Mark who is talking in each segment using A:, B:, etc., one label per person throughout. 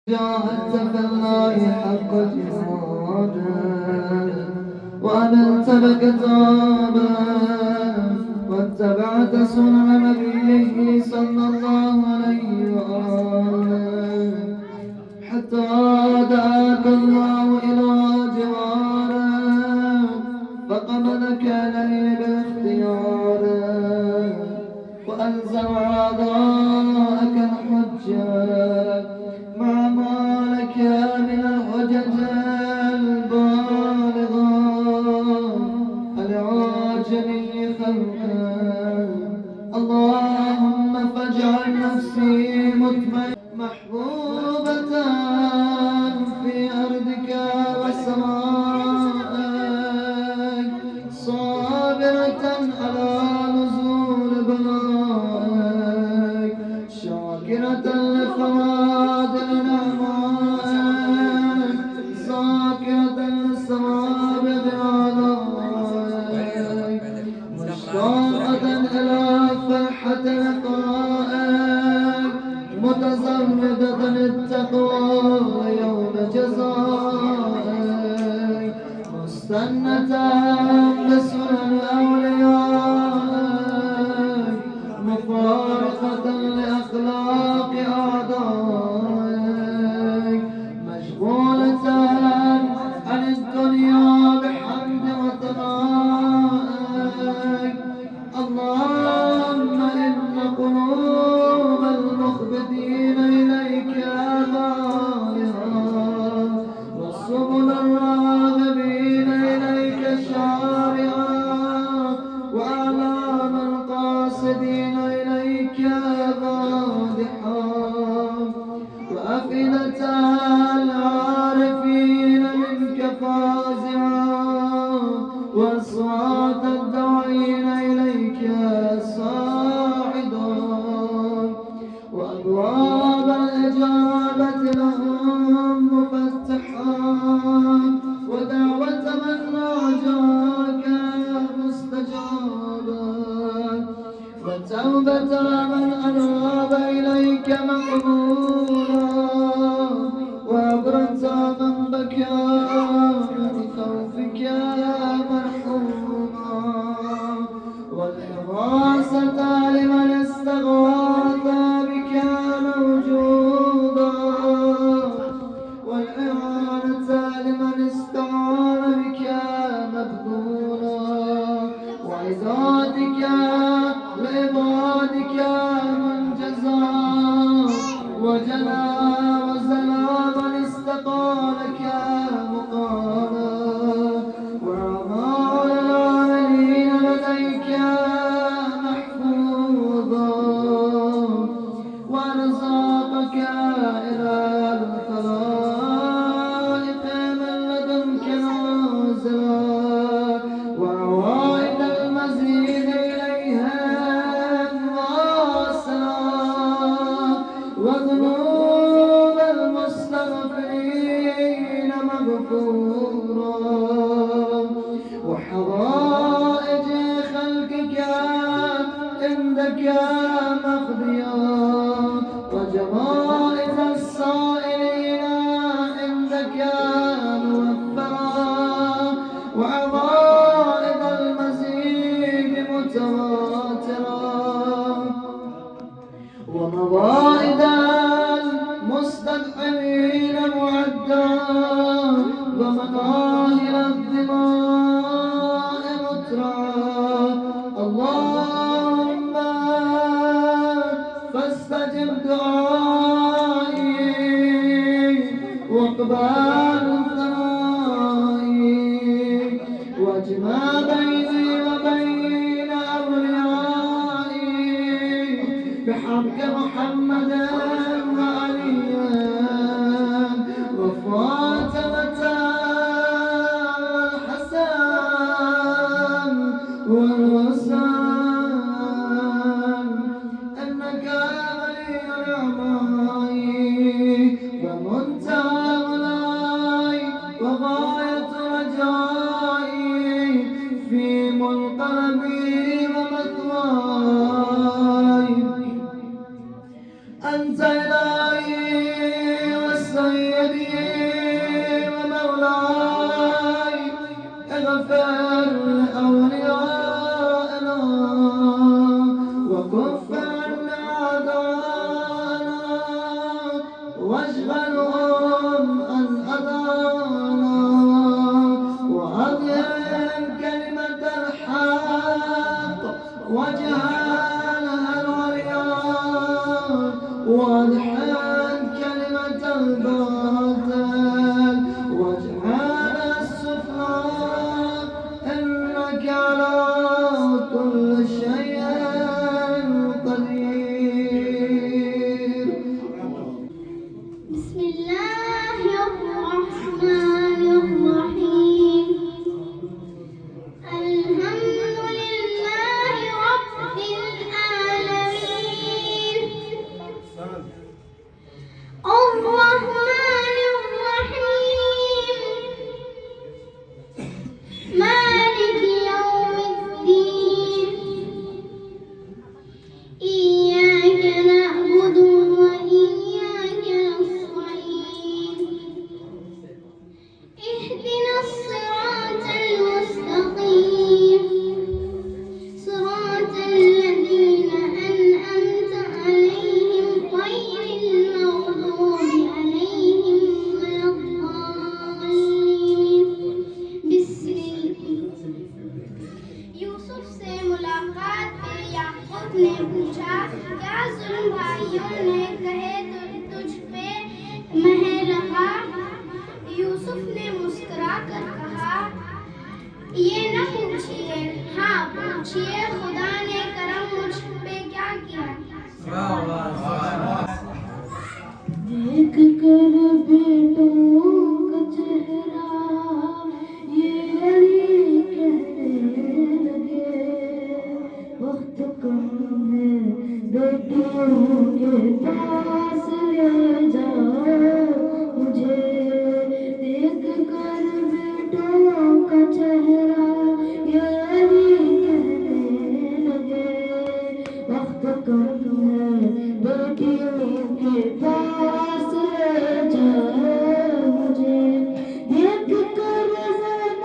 A: جاهدت في الله حق جهاده وأمنت بكتابه واتبعت سنن نبيه صلى الله عليه وآله حتى دعاك الله إلى جواره فقبلك إليه باختياره وأنزل أعداءك الحجة مع ما لك من الحجج البالغة العاجل خلقا اللهم فاجعل نفسي مطمئنة محبوبة في أرضك وسمائك صابرة على نزول بلائك شاكرة لفوائد نعمائك ذاكرة لسوابق آلائك مشتاقة إلى فرحة لقائك متزودة للتقوى يوم جزائك مستنة بسنن أوليائك مفارقة لأخلاق أعدائك مشغولة عن الدنيا بحمد وثنائك اللهم إن قلوب المخبتين إليك آمالها والسبل الراغبين إليك شارعا وأعلام القاصدين إليك واضحا وأفئدة العارفين منك فازعا وأصوات الداعين إليك صاعدا وأبواب الإجابة لهم مفتحا ودعوة من راجاك مستجابا وتوبة من أناب إليك مقبولا وعبرة من بكى لخوفك مرحوما والإغاثة لمن استغاث بك موجودا والإعانة لمن استعان بك مبذولا وعزاتك لعبادك منجزا وجلا وزلا من استقالك مقالا وأعمال العاملين لديك محفوظا وأرزاقك إلى الخلائق من لدنك نازلا وعوائد المزيد إليهم واصلا وذنوب المستغفرين مغفورا وحوائج خلقك عندك مقضيا وجوائز السائلين عندك موفرا وعوائد المزيد متواترا وموائد المستدعمين معدا ومناهل الدماء مترعا اللهم فاستجب دعائي واقبل ثنائي واجمع بيني وبين أوليائي بحق محمد وعلي وفاطمة والحسن والحسن إنك ولي نعمائي ومنتهى مناي وغاية رجائي في منقلبي ومثواي أنت إلهي سيدي ومولاي اغفر لأوليائنا وكف عنا أعداءنا واشغلهم عن أذانا وأظهر كلمة الحق واجعلها العليا وادحض كلمة الباطل واجعلها السفلى إنك على كل شيء قدير.
B: بسم الله الرحمن الرحيم. الحمد لله رب العالمين الرحمن الرحيم مالك يوم الدين إياك نعبد وإياك نستعين اهدنا الصراط المستقيم صراط الذين أنعمت عليهم غير المغضوب عليهم ولا الضالين. بسم یوسف سے ملاقات پہ یعقوب نے پوچھا کیا ظلم بھائیوں نے کہے تجھ پہ مہر لگا؟ یوسف نے مسکرا کر کہا یہ نہ پوچھئے، ہاں پوچھئے خدا نے کرم مجھ پہ کیا کیا۔ دیکھ کر بیٹوں کا چہرہ یہ علی کہنے لگے وقت کم ہے بیٹیوں کے پاس لے جاؤ مجھے۔ دیکھ کر بیٹوں کا چہرہ یہ علی کہنے لگے وقت کم ہے بیٹیوں کے پاس لے جاؤ مجھے۔ دیکھ کر زینب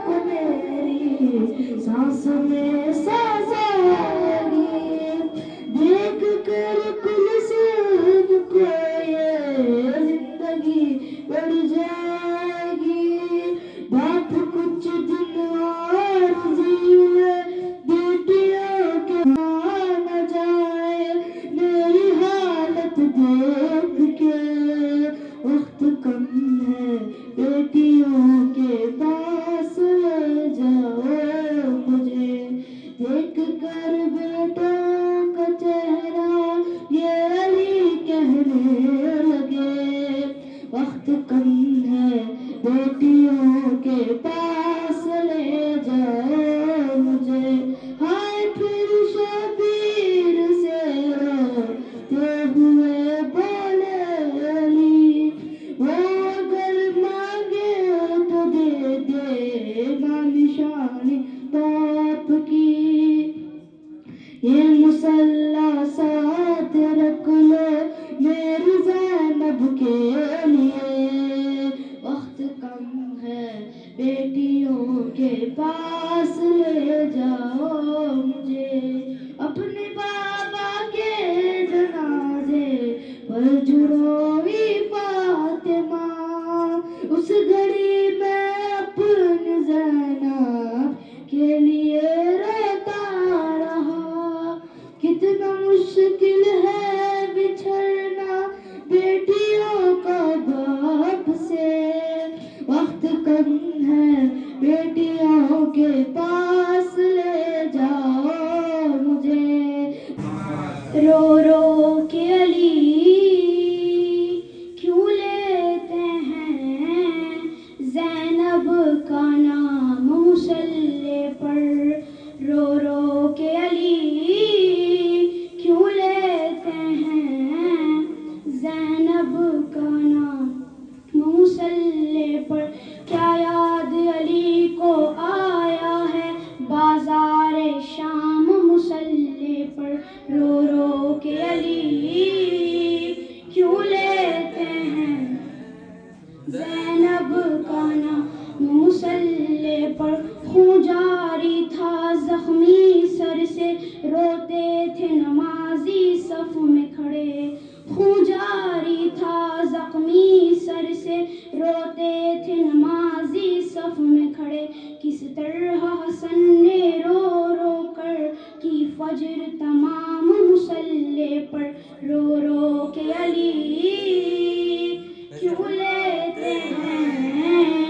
B: کو میری سانس میں سانس آئے گی، دیکھ کر کلثوم کو یہ زندگی بڑھ جائے گی۔ بات کچھ دن اور زینے بیٹیوں کے مانا جائے میری حالت دیکھ کے وقت کم ہے بیٹیوں کے پاس لے جاؤ مجھے۔ دیکھ کر بیٹوں کا چہرہ یہ علی کہنے لگے وقت کم ہے بیٹیوں کے پاس لے جاؤ مجھے۔ ہائے پھر شبیر سے روتے ہوئے بولے علی وہ اگر مانگے تو دے دے ماں نشانی باپ کی، یہ مسلح ساتھ رکھ لو میری زینب کے لیے وقت کم ہے بیٹیوں کے پاس لے جاؤ مجھے۔ اپنے بابا کے جنازے پر جڑوئی فاطمہ اس گھڑی میں اپنی زینب کے لیے روتا رہا۔ کتنا مشکل ہے بچھڑنا بیٹیوں کا باپ سے، وقت کم ہے بیٹیوں کے پاس لے جاؤ مجھے۔ رو رو کے علی کیوں لیتے ہیں زینب کا نام مسلح پر؟ رو رو کے علی کیوں لیتے ہیں زینب کا نام مسلح پر؟ کیا یاد علی کو آیا ہے بازار شام مسلح پر؟ رو رو کے علی کیوں لیتے ہیں رو رو کے علی کیوں لیتے ہیں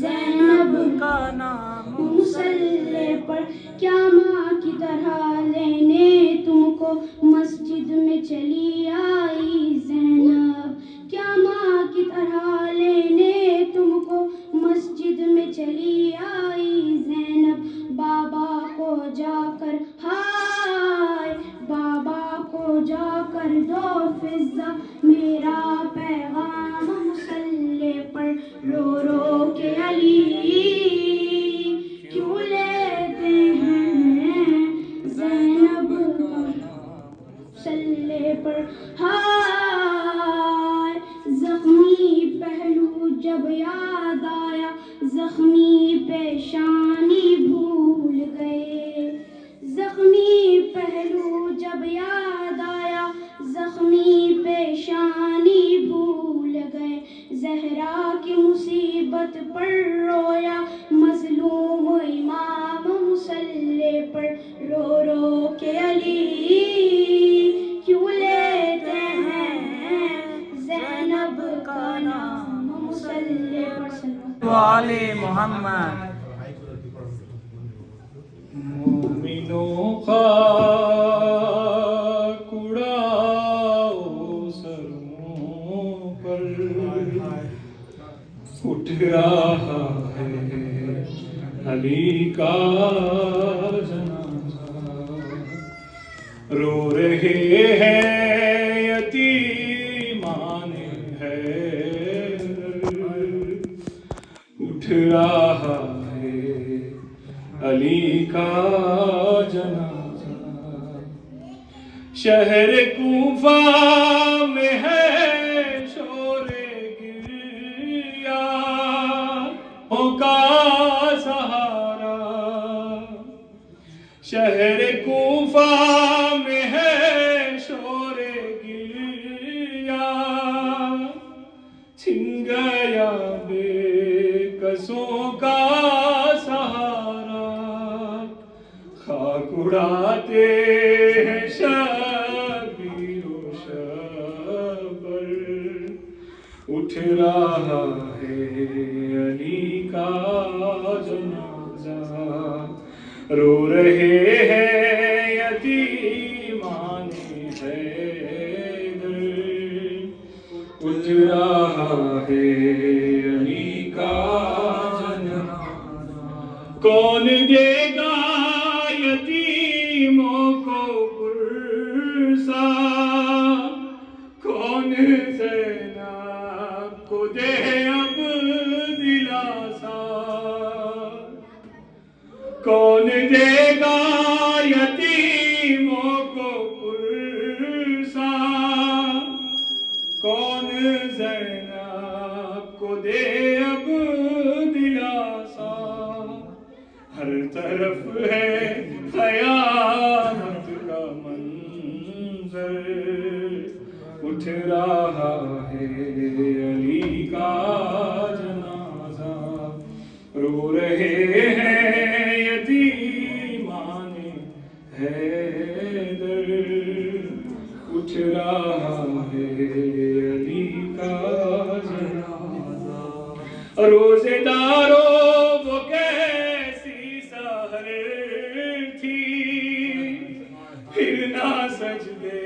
B: زینب کا نام مسلح پر؟ کیا ماں کی طرح لینے تم کو مسجد میں چلی آئی زینب؟ کیا ماں کی طرح لینے تم کو مسجد میں چلی آئی زینب؟ بابا کو جا کر ہائے بابا کو جا کر دو فضا میرا پیغام مسلح پر، رو رو کے علی کیوں لیتے ہیں زینب کا مسلح پر؟ ہائے زخمی پہلو جب یاد آیا زخمی پیشانی بھول گئے، زخمی پہلو جب یاد آیا زخمی پیشانی بھول گئے، زہرا کی مصیبت پر رویا مظلوم امام مسلح پر، رو رو کے علی کیوں لیتے ہیں زینب کا نام مسلح پر؟
C: آل محمد۔
D: مومنوں خاک اڑاؤ سروں پر، اٹھ رہا ہے علی کا جنازہ، رو رہے ہیں یتیمان حیدر، اٹھ رہا ہے علی کا جنازہ، شہر کوفہ میں ہے شور گریا کا سہارا، شہر کوفہ میں ہے شور گریا، چھن گیا بے کسوں کا سہارا، خاک اڑاتے ہیں شبیر و شبر، اٹھ رہا ہے علی کا جنازہ، رو رہے ہیں یتیمان حیدر، اٹھ رہا ہے علی کا جنازہ، کون دے گا یتیموں کو پرسا، کون زینب کو دے اب دلاسا، کون دے گا یتیموں کو پرسا، کون زینب کو دے اب دلاسا، ہر طرف ہے قیامت کا منظر، اٹھ رہا ہے علی کا جنازہ، رو رہے ہیں یتیمان حیدر، اٹھ رہا ہے علی کا جنازہ، روزے داروں وہ کیسی سحر تھی، پھر نہ سجدے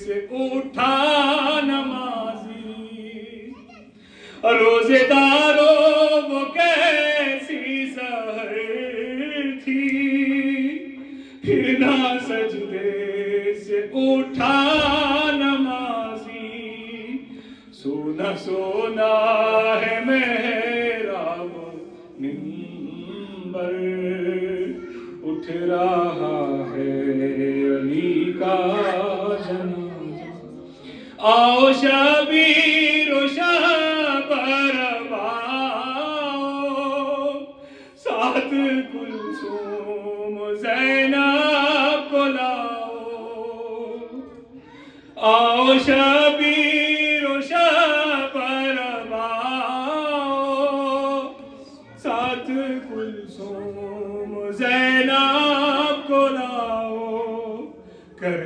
D: سے اٹھا نمازی، روزے داروں وہ کیسی سحر تھی، پھر نہ سجدے سے اٹھا نمازی، سونا سونا ہے محراب منبر، اٹھ رہا ہے علی کا جنازہ، آؤ شبیر و شبر آؤ، ساتھ کلثوم زینب کو لاؤ، آؤ شبیر و شبر آؤ، ساتھ کلثوم زینب کو لاؤ، کر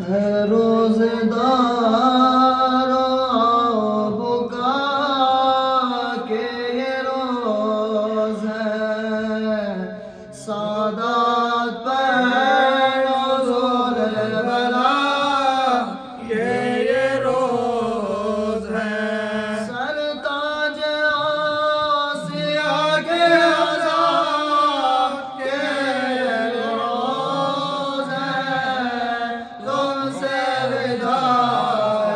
C: ہے روزدار بکا کے یہ روز ہے، سادات پر حضور بلا کے یہ روز ہے، سرتاج آسیہ کے عذاب کے یہ روز ہے، تم سے وداع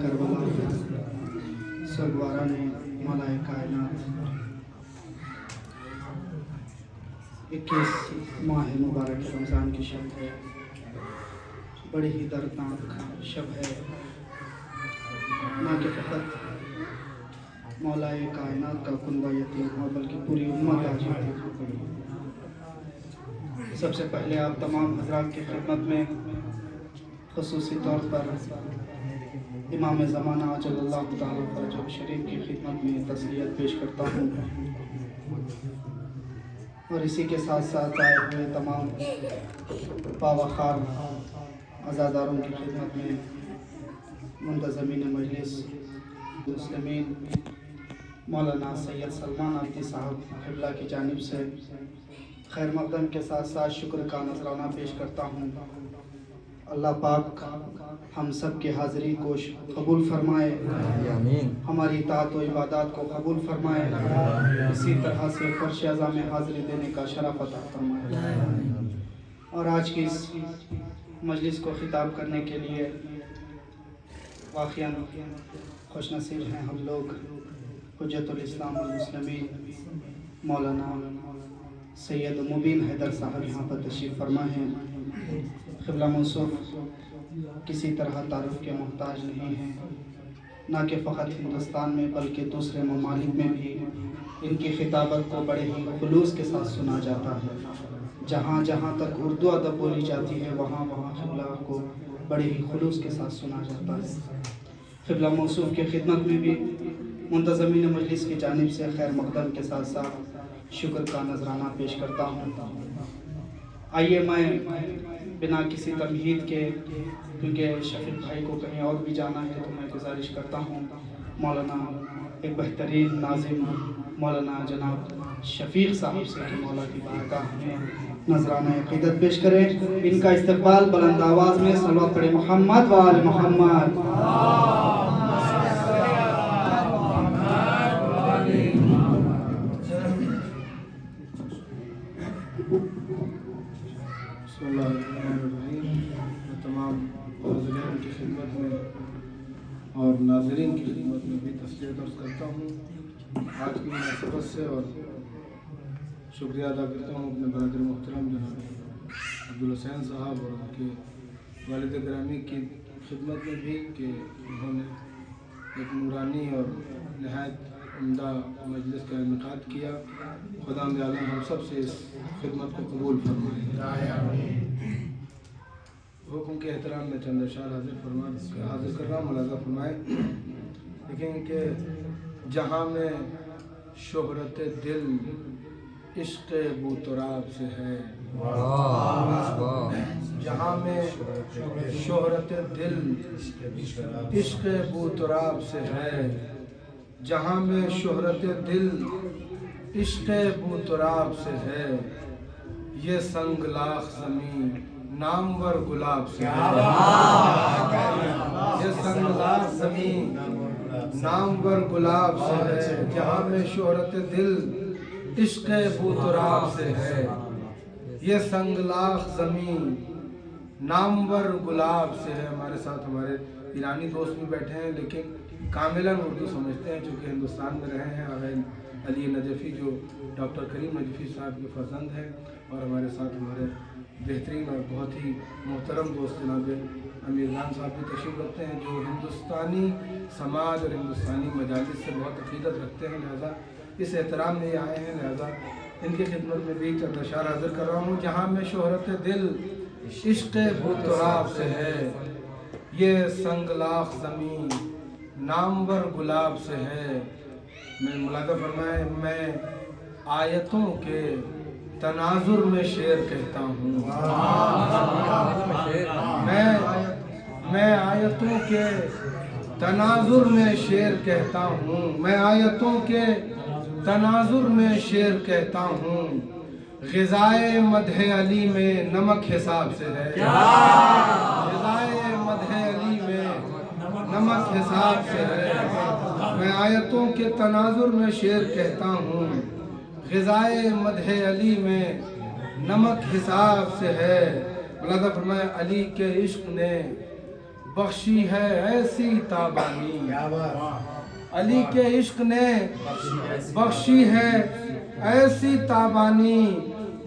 A: کربلا سرگوارا نے مولائے کائنات 21 ماہ مبارک رمضان کی شب ہے، بڑی ہی دردناک شب ہے، نہ کہ فقط مولائے کائنات کا کنبہ یتیم ہوا بلکہ پوری امت آج یتیم پڑی۔ سب سے پہلے آپ تمام حضرات کی خدمت میں خصوصی طور پر امام زمانہ عجل اللہ تعالیٰ فرجہ شریف کی خدمت میں تسلیت پیش کرتا ہوں، اور اسی کے ساتھ ساتھ آئے ہوئے تمام باوقار عزاداروں کی خدمت میں منتظمین مجلس مسلمین مولانا سید سلمان عبدی صاحب قبلہ کی جانب سے خیر مقدم کے ساتھ ساتھ شکر کا نذرانہ پیش کرتا ہوں۔ اللہ پاک ہم سب کی حاضری کو قبول فرمائے، ہماری اطاعت و عبادات کو قبول فرمائے، اسی طرح سے فرش اعظم میں حاضری دینے کا شرف عطا فرمائے۔ اور آج کی اس مجلس کو خطاب کرنے کے لیے واقعاً خوش نصیب ہیں ہم لوگ، حجت الاسلام والمسلمین مولانا سید مبین حیدر صاحب یہاں پر تشریف فرما ہیں۔ قبلہ موصوف کسی طرح تعارف کے محتاج نہیں ہیں، نہ کہ فقط ہندوستان میں بلکہ دوسرے ممالک میں بھی ان کی خطابت کو بڑے ہی خلوص کے ساتھ سنا جاتا ہے۔ جہاں جہاں تک اردو ادب بولی جاتی ہے وہاں وہاں قبلہ کو بڑے ہی خلوص کے ساتھ سنا جاتا ہے۔ قبلہ موصوف کی خدمت میں بھی منتظمین مجلس کی جانب سے خیر مقدم کے ساتھ ساتھ شکر کا نذرانہ پیش کرتا ہوں۔ آئیے میں بنا کسی تمہید کے، کیونکہ شفیق بھائی کو کہیں اور بھی جانا ہے، تو میں گزارش کرتا ہوں مولانا ایک بہترین ناظم مولانا جناب شفیق صاحب سے کہ مولا کی بارگاہ میں نذرانہ عقیدت پیش کریں۔ ان کا استقبال بلند آواز میں صلوات پڑھیں محمد و آل محمد۔
C: بسم اللہ الرحمن الرحیم۔ میں تمام حاضرین کی خدمت میں اور ناظرین کی خدمت میں بھی تسلیت عرض کرتا ہوں آج کی مناسبت سے، اور شکریہ ادا کرتا ہوں اپنے برادر محترم جناب عبدالحسین صاحب اور ان کے والد گرامی کی خدمت میں بھی کہ انہوں نے ایک نورانی اور نہایت عمدہ مجلس کا انعقاد کیا۔ خدا عالم ہم سب سے اس خدمت کو قبول فرمائے۔ حکم کے احترام میں چند اشعار حاضر کر رہا ہوں، ملاحظہ فرمائے۔ لیکن کہ جہاں میں شہرت دل عشق بو تراب سے ہے، جہاں میں شہرت دل عشق بو تراب سے ہے، جہاں میں شہرت دل عشق بو تراب سے ہے، یہ سنگ لاخ زمین نامور گلاب سے ہے، یہ سنگ لاخ زمین نامور گلاب سے ہے، جہاں میں شہرت دل عشق بوتراب سے ہے، یہ سنگ لاخ زمین نامور گلاب سے ہے۔ ہمارے ساتھ ہمارے ایرانی دوست بھی بیٹھے ہیں لیکن کاملاً اردو سمجھتے ہیں، چونکہ ہندوستان میں رہے ہیں۔ آغا علی نجفی جو ڈاکٹر کریم نجفی صاحب کے فرزند ہیں، اور ہمارے ساتھ ہمارے بہترین اور بہت ہی محترم دوست جناب امیر خان صاحب بھی تشریف رکھتے ہیں، جو ہندوستانی سماج اور ہندوستانی مجالس سے بہت عقیدت رکھتے ہیں، لہذا اس احترام میں یہ آئے ہیں، لہذا ان کی خدمت میں بھی چند اشعار حاضر کر رہا ہوں۔ جہاں میں شہرت دل عشق بوتراب سے ہے، یہ سنگ لاخ زمین نامور گلاب سے ہے۔ میں ملاحظہ فرمائے، میں آیتوں کے تناظر میں شعر کہتا ہوں، میں آیتوں کے تناظر میں شعر کہتا ہوں، میں آیتوں کے تناظر میں شعر کہتا ہوں، غذائے مدح علی میں نمک حساب سے ہے، غذائے مدح علی میں نمک حساب سے ہے۔ میں آیتوں کے تناظر میں شعر کہتا ہوں، غذائے مدح علی میں نمک حساب سے ہے۔ ملاحظہ فرمائے، علی کے عشق نے بخشی ہے ایسی تابانی، علی کے عشق نے بخشی ہے ایسی تابانی،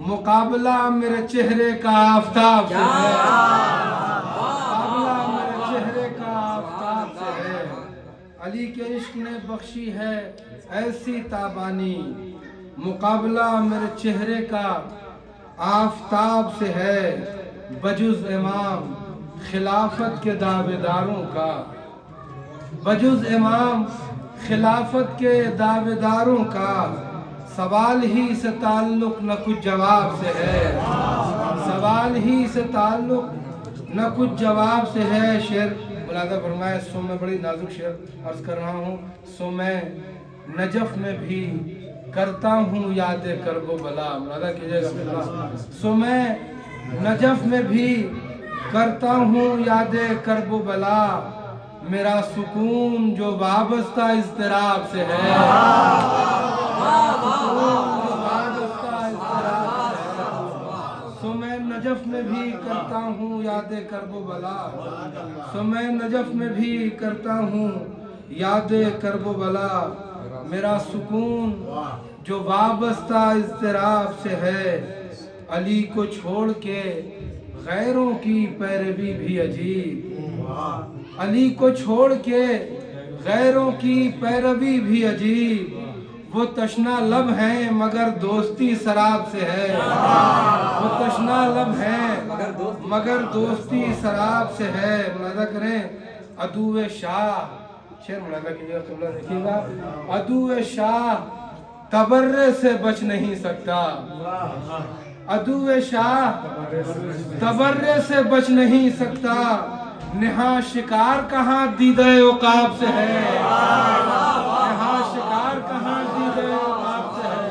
C: مقابلہ میرے چہرے کا آفتاب سے ہے، مقابلہ میرے چہرے کا آفتاب سے ہے۔ علی کے عشق نے بخشی ہے ایسی تابانی، مقابلہ میرے چہرے کا آفتاب سے ہے، بجز امام خلافت کے دعوے داروں کا، بجز امام خلافت کے دعوے داروں کا، سوال ہی سے تعلق نہ کچھ جواب سے ہے، سوال ہی سے تعلق نہ کچھ جواب سے ہے۔ شعر ملاحظہ فرمائے، سو میں بڑی نازک شعر عرض کر رہا ہوں، سو میں نجف میں بھی کرتا ہوں یاد کرب و بلا، ملاحظہ کیجئے گا، سو میں نجف میں بھی کرتا ہوں یاد کرب و بلا، میرا سکون جو وابستہ اضطراب سے ہے، سو میں نجف میں بھی کرتا ہوں یاد کرب و بلا، سو میں نجف میں بھی کرتا ہوں یاد کرب و بلا، میرا سکون جو وابستہ اضطراب سے ہے، علی کو چھوڑ کے غیروں کی پیروی بھی عجیب، علی کو چھوڑ کے غیروں کی پیروی بھی عجیب، وہ تشنا لب ہیں مگر دوستی سراب سے ہے، وہ تشنا لب ہیں مگر دوستی سراب سے ہے۔ ملاحظہ کریں، عدو شاہ، شعر ملاحظہ کیجئے گا، دیکھیے گا، عدو شاہ تبرے سے بچ نہیں سکتا، عدو شاہ تبرے سے بچ نہیں سکتا، نہاں شکار کہاں دیدہ عقاب سے ہے، نہاں شکار کہاں دیدہ عقاب سے ہے،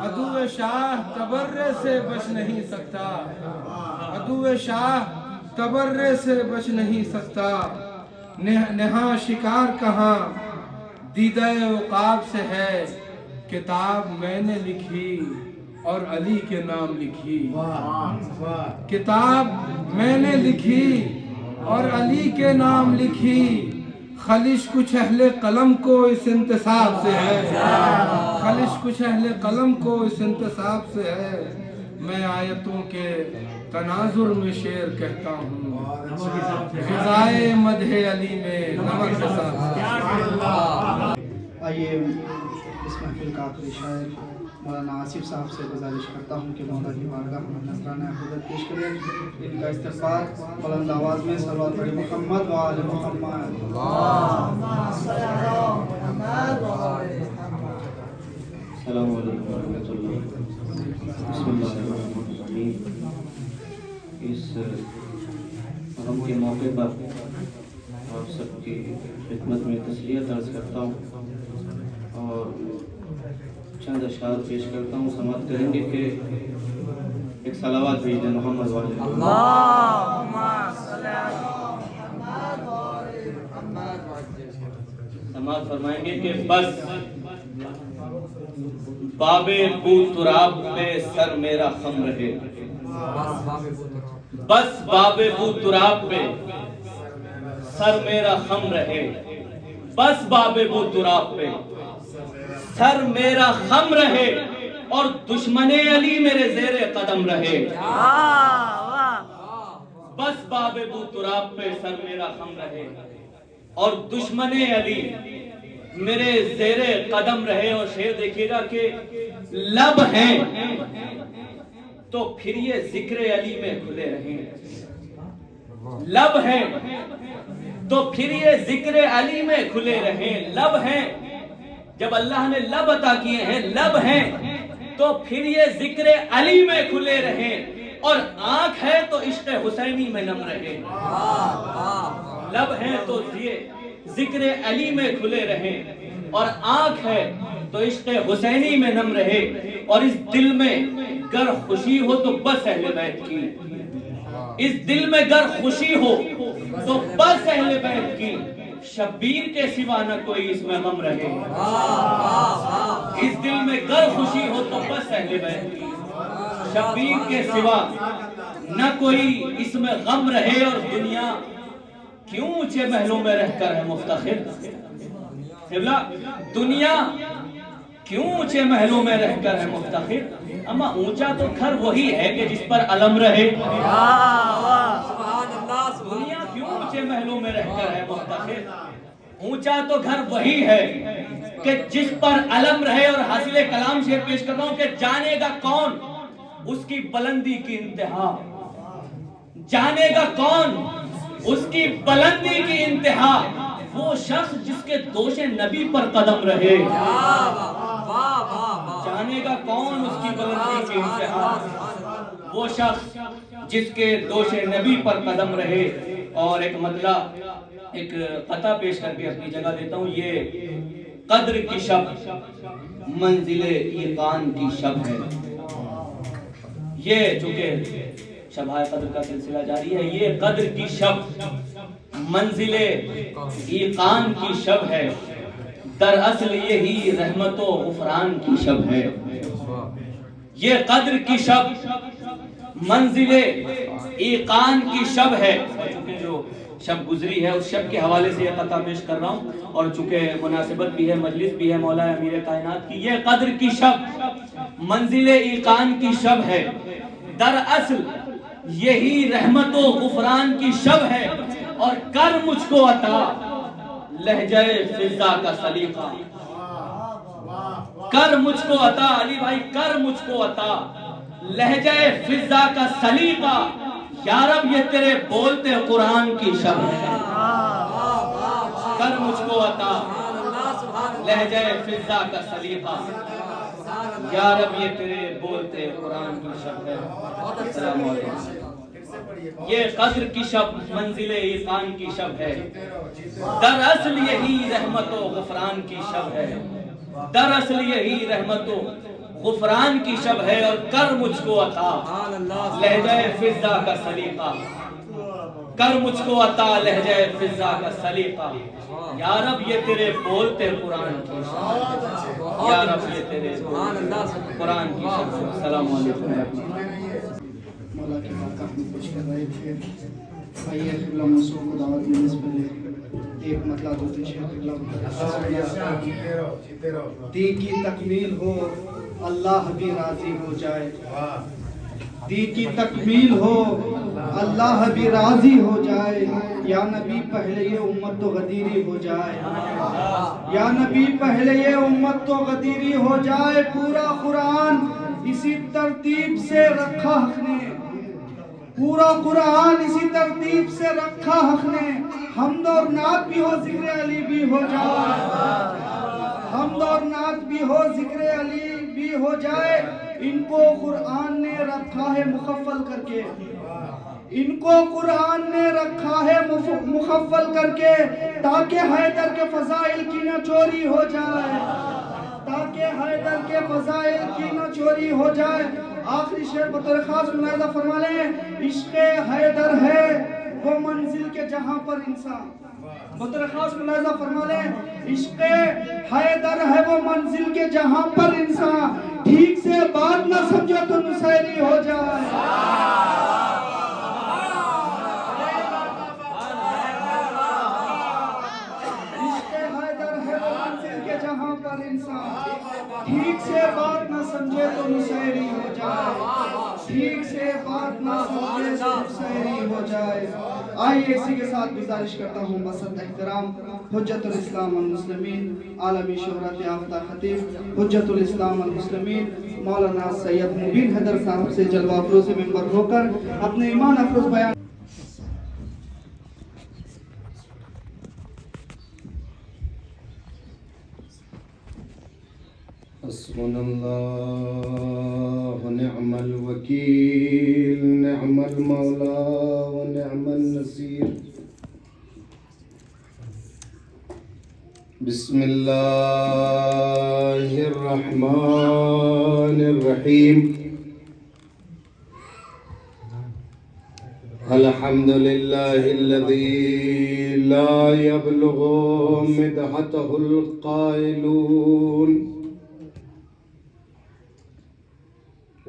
C: عدو شاہ تبرے سے بچ نہیں سکتا، عدو شاہ تبرے سے بچ نہیں سکتا، نہاں شکار کہاں دیدہ عقاب سے ہے، کتاب میں نے لکھی اور علی کے نام لکھی، کتاب میں نے لکھی اور علی کے نام لکھی، خلش کچھ اہل قلم کو اس انتصاب سے ہے، خلش کچھ اہل قلم کو اس انتصاب سے ہے، میں آیتوں کے تناظر میں شعر کہتا ہوں، غذائے مدح علی میں نمک حساب سے۔
A: آئیے اس محفل کا آخری شاعر مولانا آصف صاحب سے گزارش کرتا ہوں کہ مولا کی بارگاہ میں نذرانہ عقیدت پیش کریں۔ ان کا استغفار بلند آواز میں صلوات پڑھیں، محمد و آل محمد۔
E: السلام علیکم ورحمۃ اللہ، بسم اللہ الرحمن الرحیم۔ اس غم کے موقع پر آپ سب کی خدمت میں تسلیت عرض کرتا ہوں، اور چند اشعار پیش کرتا ہوں، سماعت کریں گے کہ ایک صلوات بھیج دیں محمد والے سماعت فرمائیں گے کہ بس باب بو تراب پہ سر میرا خم رہے، بس باب بو تراب پہ سر میرا خم رہے، بس باب بو تراب پہ سر میرا خم رہے، اور دشمن علی میرے زیر قدم رہے۔ بس باب بو تراب پہ سر میرا خم رہے اور دشمن علی میرے زیر قدم رہے۔ اور شعر دیکھیے گا کہ لب ہیں تو پھر یہ ذکر علی میں کھلے رہیں، لب ہیں تو پھر یہ ذکر علی میں کھلے رہیں، لب ہیں جب اللہ نے لب عطا کیے ہیں، لب ہیں تو پھر یہ ذکر علی میں کھلے رہیں، اور آنکھ ہے تو عشق حسینی میں نم رہے۔ لب ہیں تو یہ ذکر علی میں کھلے رہیں، اور آنکھ ہے تو عشق حسینی میں نم رہے، اور اس دل میں گر خوشی ہو تو بس اہل بیت کی، اس دل میں گر خوشی ہو تو بس اہل بیت کی، شبیر کے سوا نہ کوئی اس میں غم رہے۔ اس دل میں گر خوشی ہو تو بس اہل بیت کی، شبیر کے سوا نہ کوئی اس میں غم رہے۔ اور دنیا کیوں اونچے محلوں میں رہ کر ہے مفتخر، قبلہ دنیا کیوں اونچے محلوں میں رہ کر ہے مفتخر، اما اونچا تو گھر وہی ہے کہ جس پر علم رہے۔ دنیا کیوں اونچے محلوں میں رہ کر ہے مفتخر، اونچا تو گھر وہی ہے کہ جس پر علم رہے۔ اور حاصل کلام شعر پیش کر رہا ہوں کہ جانے گا کون اس کی بلندی کی انتہا، جانے گا کون اس کی بلندی کی انتہا، وہ شخص جس کے دوش نبی پر قدم رہے۔ جانے گا کون اس کی بلندی کی انتہا، وہ شخص جس کے دوش نبی پر قدم رہے۔ اور ایک مطلع، ایک قطع پیش کر کے اپنی جگہ دیتا ہوں۔ یہ قدر کی شب منزل ایقان کی شب ہے، یہ چونکہ شبائے قدر کا سلسلہ جاری ہے، یہ قدر کی شب منزل ایقان کی شب ہے، دراصل یہی رحمت و غفران کی شب ہے۔ یہ قدر کی شب منزل ایقان کی شب ہے، چونکہ جو شب گزری ہے اس شب کے حوالے سے یہ قطع پیش کر رہا ہوں، اور چونکہ مناسبت بھی ہے، مجلس بھی ہے مولا امیر کائنات کی۔ یہ قدر کی شب منزل ایقان کی شب ہے، دراصل یہی رحمت و غفران کی شب ہے، اور کر مجھ کو عطا لہجہ فضا کا سلیقہ، کر مجھ کو عطا، علی بھائی کر مجھ کو عطا لہجہ فضا کا سلیقہ، یا رب یہ تیرے بولتے قرآن کی شب ہے، کر مجھ کو عطا لہجہ فضا کا سلیقہ، یا رب یہ تیرے بولتے قرآن کی شب ہے۔ السلام علیکم۔ یہ قدر کی شب منزل ایقان کی شب ہے، دراصل یہی رحمت و غفران کی شب ہے، دراصل یہی رحمت و غفران کی شب ہے، اور کر مجھ کو عطا لہجہ فضا کا سلیقہ، کر مجھ کو عطا لہجہ فضا کا سلیقہ، یا رب یہ تیرے بولتے قرآن کی شب ہے، یا رب یہ تیرے قرآن کی شب ہے۔ السلام علیکم۔
A: مولا کی بارگاہ میں پیش کر رہے تھے۔ آئیے قبلہ منصور کو دعوت دینے سے پہلے ایک مطلع دو تین شعر قبلہ دی کی تکمیل ہو اللہ بھی راضی ہو جائے، دی کی تکمیل ہو اللہ بھی راضی ہو جائے، یا نبی پہلے یہ امت تو غدیری ہو جائے، یا نبی پہلے یہ امت تو غدیری ہو جائے، پورا قرآن اسی ترتیب سے رکھا حق نے، پورا قرآن اسی ترتیب سے رکھا حق نے، حمد اور نعت بھی ہو ذکر علی بھی ہو جائے، حمد اور نعت بھی ہو ذکر علی بھی ہو جائے، ان کو قرآن نے رکھا ہے مخفل کر کے، ان کو قرآن نے رکھا ہے مخفل کر کے، تاکہ حیدر کے فضائل کی نہ چوری ہو جائے، تاکہ حیدر کے فضائل کی نہ چوری ہو جائے. آخری شعر بطور خاص ملاحظہ فرما لیں. عشق حیدر ہے وہ منزل کے جہاں پر انسان. بطور خاص ملاحظہ فرما لیں. عشق حیدر ہے وہ منزل کے جہاں پر انسان. ٹھیک سے بات نہ سمجھو تو نصیری ہو جائے. ٹھیک سے بات نہ سمجھے تو نصیری ہو جائے. ٹھیک سے بات نہ سمجھے تو نصیری ہو جائے. آئیے اسی کے ساتھ گزارش کرتا ہوں بسط احترام حجت الاسلام والمسلمین عالمی شہرت یافتہ خطیب حجت الاسلام والمسلمین مولانا سید مبین حیدر صاحب سے جلوہ افروز منبر ہو کر اپنے ایمان افروز بیان.
C: حسبنا الله ونعم الوكيل نعم المولى ونعم النصير. بسم الله الرحمن الرحيم. الحمد لله الذي لا يبلغ مدحته القائلون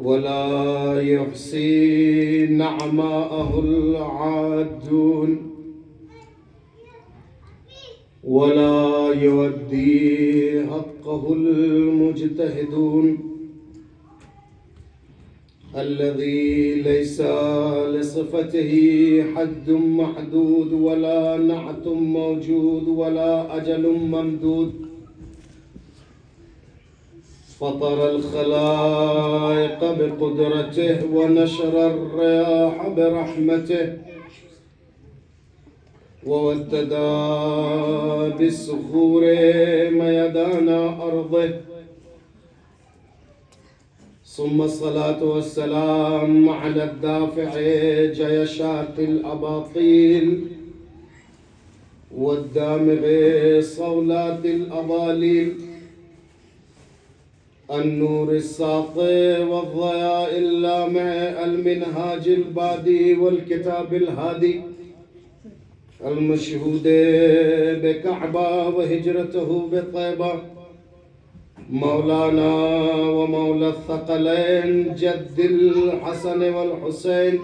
C: ولا يحصي نعماءه العادون ولا يودي حقه المجتهدون. الذي ليس لصفته حد محدود ولا نعت موجود ولا أجل ممدود. فطر الخلائق بقدرته ونشر الرياح برحمته ووددا بالصخور ميدان أرضه. ثم الصلاة والسلام على الدافع جيشات الأباطيل والدامغ صولات الأضاليل. النور الساطع والضياء اللامع المنهاج البادي والكتاب الهادي المشهود بكعبة وهجرته بطيبة. مولانا ومولى الثقلين جد الحسن والحسين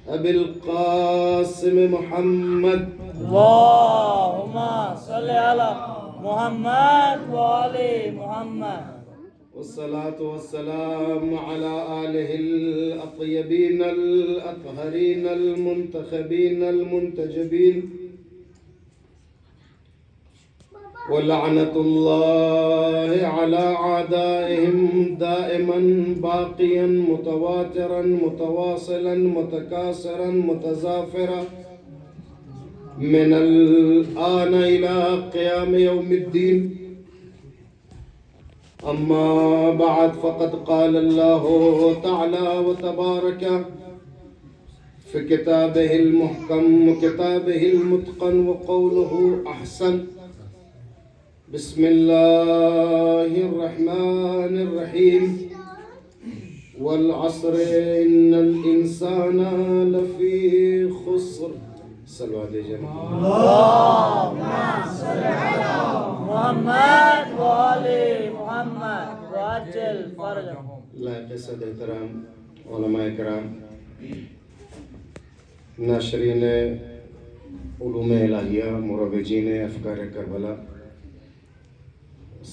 C: أبي القاسم محمد.
E: اللهم صل على محمد وآل محمد.
C: والصلاة والسلام على آله الأطيبين الأطهرين المنتخبين المنتجبين. ولعنة الله على أعدائهم دائما باقيا متواترا متواصلا متكاثرا متزافرا من الآن إلى قيام يوم الدين. أما بعد فقد قال الله تعالى وتبارك في كتابه المحكم وكتابه المتقن وقوله أحسن. بسم الله الرحمن الرحيم. والعصر إن الإنسان لفي خسر. صلوا على جناب.
E: اللهم صل على محمد وآل محمد وعجل فرجهم.
C: لائق صد احترام علماء کرام، ناشرین علوم الہیہ، مروجین افکار کربلا،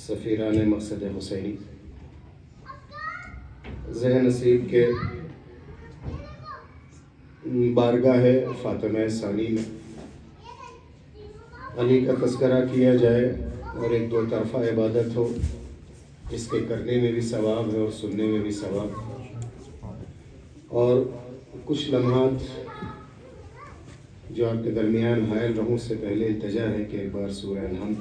C: سفیران مقصد حسینی، ذہن نصیب کے بارگاہ فاطمہ ثانی میں علی کا تذکرہ کیا جائے اور ایک دو طرفہ عبادت ہو، جس کے کرنے میں بھی ثواب ہے اور سننے میں بھی ثواب. اور کچھ لمحات جو آپ کے درمیان حائل رہوں سے پہلے التجا ہے کہ ایک بار سورہ انعام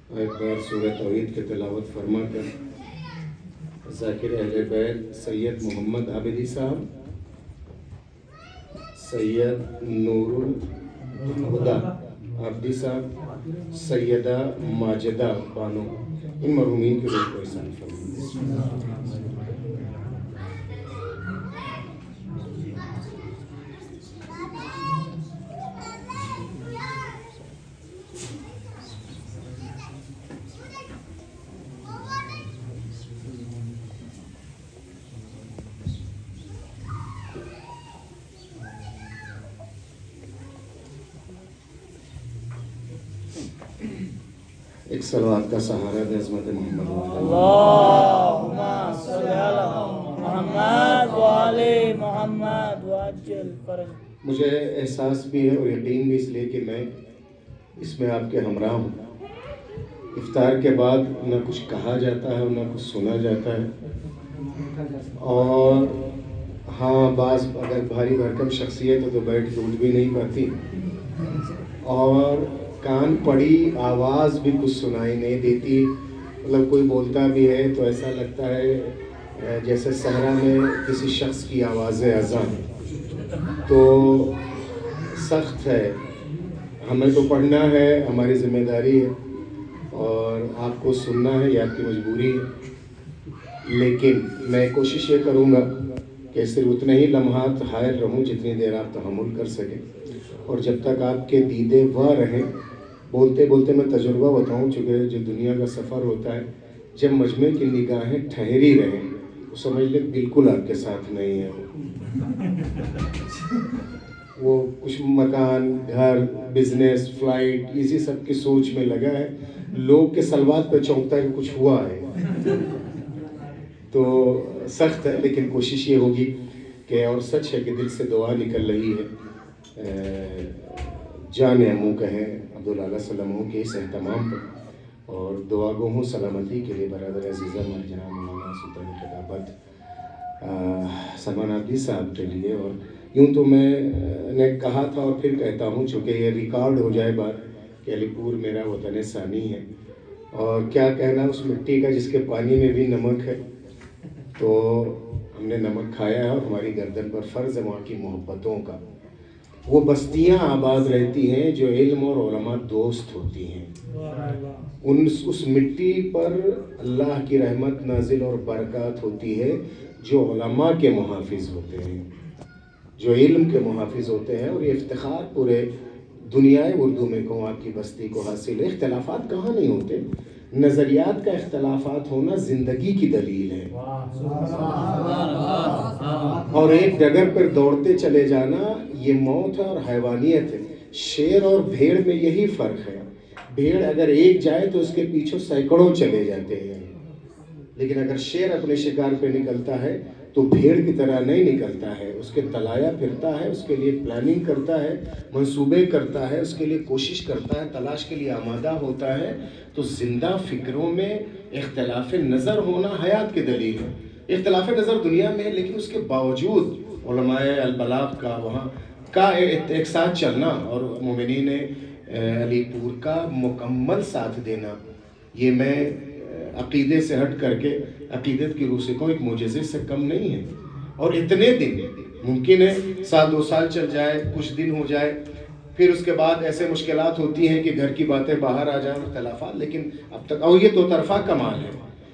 C: اور ایک بار سورہ توحید کی تلاوت فرما کر ذاکر اہل بیت سید محمد عابدی صاحب، سید نور الہدیٰ عابدی صاحب، سیدہ ماجدہ بانو
F: ان مرحومین کے روح کو احسان فرمائے۔ ایک صلوات کا سہارا دے عظمت محمد
G: اللہم صلی علی محمد و علی محمد وعجل فرج۔
F: مجھے احساس بھی ہے اور یقین بھی اس لیے کہ میں اس میں آپ کے ہمراہ ہوں۔ افطار کے بعد نہ کچھ کہا جاتا ہے اور نہ کچھ سنا جاتا ہے، اور ہاں بعض اگر بھاری بھرکم شخصیت ہے تو بیٹھ کے اٹھ بھی نہیں پاتی، اور کان پڑی آواز بھی کچھ سنائی نہیں دیتی۔ مطلب کوئی بولتا بھی ہے تو ایسا لگتا ہے جیسے صحرا میں کسی شخص کی آواز اذان، تو سخت ہے۔ ہمیں تو پڑھنا ہے، ہماری ذمہ داری ہے، اور آپ کو سننا ہے، یہ آپ کی مجبوری ہے، لیکن میں کوشش یہ کروں گا کہ صرف اتنے ہی لمحات حائل رہوں جتنی دیر آپ تحمل کر سکیں، اور جب تک آپ کے دیدے وہ رہیں۔ بولتے بولتے میں تجربہ بتاؤں، چونکہ جو دنیا کا سفر ہوتا ہے، جب مجمع کی نگاہیں ٹھہری رہیں تو سمجھ لیں بالکل آپ کے ساتھ نہیں ہے۔ وہ کچھ مکان، گھر، بزنس، فلائٹ، اسی سب کی سوچ میں لگا ہے، لوگ کے سلوات پہ چونکتا ہے کہ کچھ ہوا ہے۔ تو سخت ہے، لیکن کوشش یہ ہوگی کہ، اور سچ ہے کہ دل سے دعا نکل رہی ہے جان امو کہیں عبداللہ صلی اللہ علیہ وسلم کے اس اہتمام پر، اور دعا گو ہوں سلامتی کے لیے برادر عزیزہ ہمارے جناب مولانا سلطان خطابت سلمان عابدی صاحب کے لیے۔ اور یوں تو میں نے کہا تھا اور پھر کہتا ہوں، چونکہ یہ ریکارڈ ہو جائے بات کہ علی پور میرا وطن ثانی ہے، اور کیا کہنا اس مٹی کا جس کے پانی میں بھی نمک ہے۔ تو ہم نے نمک کھایا ہے، اور ہماری گردن پر فرض ہے وہاں کی محبتوں کا۔ وہ بستیاں آباد رہتی ہیں جو علم اور علماء دوست ہوتی ہیں، اس مٹی پر اللہ کی رحمت نازل اور برکات ہوتی ہے جو علماء کے محافظ ہوتے ہیں، جو علم کے محافظ ہوتے ہیں۔ اور یہ افتخار پورے دنیا اردو میں کہوں آپ کی بستی کو حاصل ہے۔ اختلافات کہاں نہیں ہوتے، نظریات کا اختلافات ہونا زندگی کی دلیل ہے، اور ایک ڈگر پر دوڑتے چلے جانا یہ موت ہے اور حیوانیت ہے۔ شیر اور بھیڑ میں یہی فرق ہے، بھیڑ اگر ایک جائے تو اس کے پیچھے سینکڑوں چلے جاتے ہیں، لیکن اگر شیر اپنے شکار پہ نکلتا ہے تو بھیڑ کی طرح نہیں نکلتا ہے، اس کے تلایا پھرتا ہے، اس کے لیے پلاننگ کرتا ہے، منصوبے کرتا ہے، اس کے لیے کوشش کرتا ہے، تلاش کے لیے آمادہ ہوتا ہے۔ تو زندہ فکروں میں اختلاف نظر ہونا حیات کی دلیل ہے۔ اختلاف نظر دنیا میں ہے، لیکن اس کے باوجود علماء البلاغ کا وہاں کا ایک ساتھ چلنا اور مومنین علی پور کا مکمل ساتھ دینا، یہ میں عقیدے سے ہٹ کر کے عقیدت کی روح سے کو ایک معجزے سے کم نہیں ہے۔ اور اتنے دن ممکن ہے 1-2 سال چل جائے، کچھ دن ہو جائے، پھر اس کے بعد ایسے مشکلات ہوتی ہیں کہ گھر کی باتیں باہر آ جائیں، اختلافات، لیکن اب تک، اور یہ دو طرفہ کمال ہے۔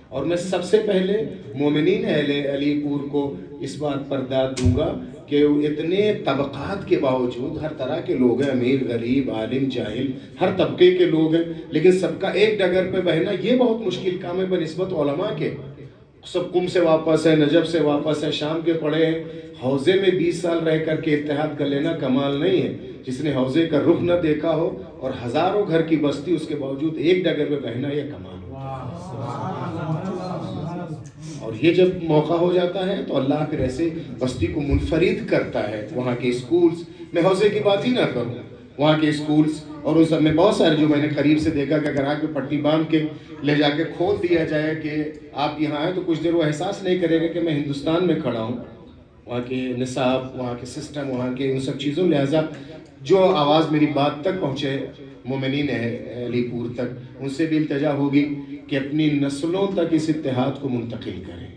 F: اور میں سب سے پہلے مومنین اہل علی پور کو اس بات پر داد دوں گا کہ اتنے طبقات کے باوجود، ہر طرح کے لوگ ہیں، امیر غریب عالم جاہل، ہر طبقے کے لوگ ہیں، لیکن سب کا ایک ڈگر پہ بہنا یہ بہت مشکل کام ہے بنسبت علماء کے۔ سب قم سے واپس ہے، نجف سے واپس ہے، شام کے پڑھے ہیں، حوضے میں 20 سال رہ کر کے اتحاد کر لینا کمال نہیں ہے۔ جس نے حوضے کا رخ نہ دیکھا ہو اور ہزاروں گھر کی بستی، اس کے باوجود ایک ڈگر پہ بہنا یہ کمال ہو۔ اور یہ جب موقع ہو جاتا ہے تو اللہ پھر ایسے بستی کو منفرد کرتا ہے۔ وہاں کے اسکولز، میں حوضے کی بات ہی نہ کروں، وہاں کے اسکولز اور ان سب میں بہت سارے جو میں نے قریب سے دیکھا کہ اگر آگ پہ پٹی باندھ کے لے جا کے کھول دیا جائے کہ آپ یہاں آئیں، تو کچھ دیر وہ احساس نہیں کرے گا کہ میں ہندوستان میں کھڑا ہوں۔ وہاں کے نصاب، وہاں کے سسٹم، وہاں کے ان سب چیزوں، لہٰذا جو آواز میری بات تک پہنچے مومنین علی پور تک، ان سے بھی التجا ہوگی کہ اپنی نسلوں تک اس اتحاد کو منتقل کریں،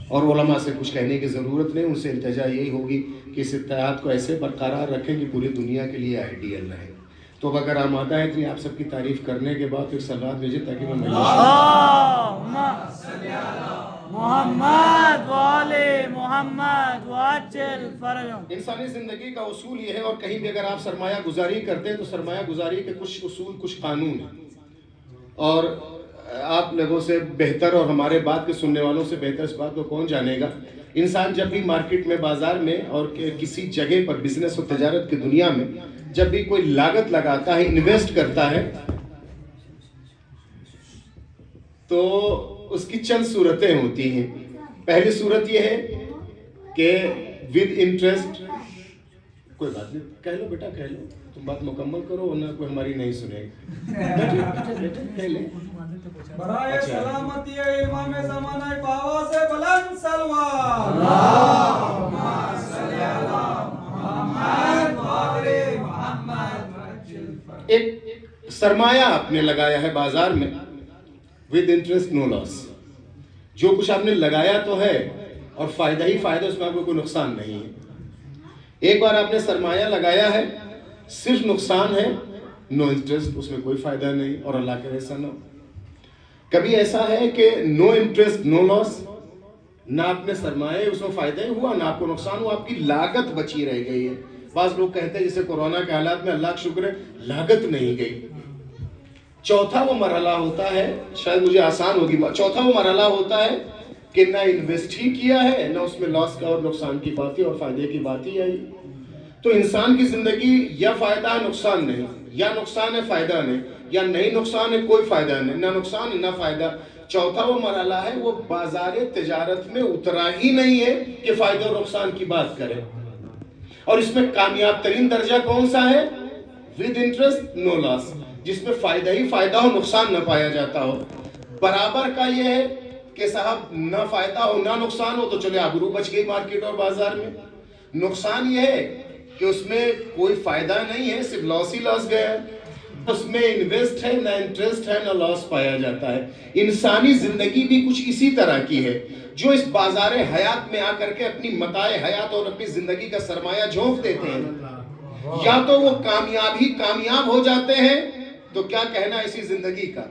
F: اور علماء سے کچھ کہنے کی ضرورت نہیں، ان سے التجا یہی ہوگی کہ اس اتحاد کو ایسے برقرار رکھیں کہ پوری دنیا کے لیے آئیڈیل رہے۔ تو اب اگر آمادہ ہے اتنی آپ سب کی تعریف کرنے کے بعد ایک سلوات بھیجے تاکہ میں
G: اللہم صلی علی محمد وعلی محمد وعجل فرجهم.
F: انسانی زندگی کا اصول یہ ہے، اور کہیں بھی اگر آپ سرمایہ گزاری کرتے ہیں تو سرمایہ گزاری کے کچھ اصول، کچھ قانون ہیں، اور آپ لوگوں سے بہتر اور ہمارے بات کے سننے والوں سے بہتر اس بات کو کون جانے گا، انسان جب بھی مارکیٹ میں، بازار میں اور کسی جگہ پر بزنس و تجارت کی دنیا میں جب بھی کوئی لاگت لگاتا ہے، انویسٹ کرتا ہے، تو اس کی چند صورتیں ہوتی ہیں. پہلی صورت یہ ہے کہ ود انٹرسٹ، کوئی بات نہیں، کہہ لو بیٹا، کہہ لو، تم بات مکمل کرو ورنہ کوئی ہماری نہیں سنے گا. کہہ لیں.
H: برائے سلامتی امام زمانہ پاوا سے بلند سلوات.
G: اللہم
H: صلی علی محمد وعلی محمد.
F: ایک سرمایہ آپ نے لگایا ہے بازار میں، ود انٹرسٹ نو لاس. جو کچھ آپ نے لگایا تو ہے اور فائدہ ہی فائدہ، اس میں آپ کو کوئی نقصان نہیں ہے. ایک بار آپ نے سرمایہ لگایا ہے، صرف نقصان ہے، نو انٹرسٹ، اس میں کوئی فائدہ نہیں، اور اللہ کے ایسا نہ ہو. کبھی ایسا ہے کہ نو انٹرسٹ نو لاس، نہ آپ نے سرمایہ اس میں فائدہ ہی ہوا، نہ آپ کو نقصان ہوا، آپ کی لاگت بچی رہ گئی ہے. بعض لوگ کہتے ہیں جیسے کورونا کے حالات میں اللہ کا شکر ہے لاگت نہیں گئی. چوتھا وہ مرحلہ ہوتا ہے، شاید مجھے آسان ہوگی، چوتھا وہ مرحلہ ہوتا ہے کہ نہ انویسٹ ہی کیا ہے، نہ اس میں لاس کا اور نقصان کی بات ہی اور فائدے کی بات ہی آئی. تو انسان کی زندگی یا فائدہ ہے نقصان نہیں، یا نقصان ہے فائدہ نہیں، یا نہیں نقصان ہے کوئی فائدہ نہیں، نہ نقصان نہ فائدہ. چوتھا وہ مرحلہ ہے وہ بازار تجارت میں اترا ہی نہیں ہے کہ فائدہ اور نقصان کی بات کرے. اور اس میں کامیاب ترین درجہ کون سا ہے؟ ود انٹرسٹ نو لاس، جس میں فائدہ ہی فائدہ ہو، نقصان نہ پایا جاتا ہو. برابر کا یہ ہے کہ صاحب نہ فائدہ ہو نہ نقصان ہو تو چلے آبرو بچ گئی مارکیٹ اور بازار میں. نقصان یہ ہے کہ اس میں کوئی فائدہ نہیں ہے، صرف لاس ہی لاس گیا ہے. اس میں انویسٹ ہے، نہ انٹرسٹ ہے، نہ لاس پایا جاتا ہے. انسانی زندگی بھی کچھ اسی طرح کی ہے. جو اس بازار حیات میں آ کر کے اپنی متاع حیات اور اپنی زندگی کا سرمایہ جھونک دیتے ہیں، یا تو وہ کامیاب ہو جاتے ہیں، تو کیا کہنا اسی زندگی کا،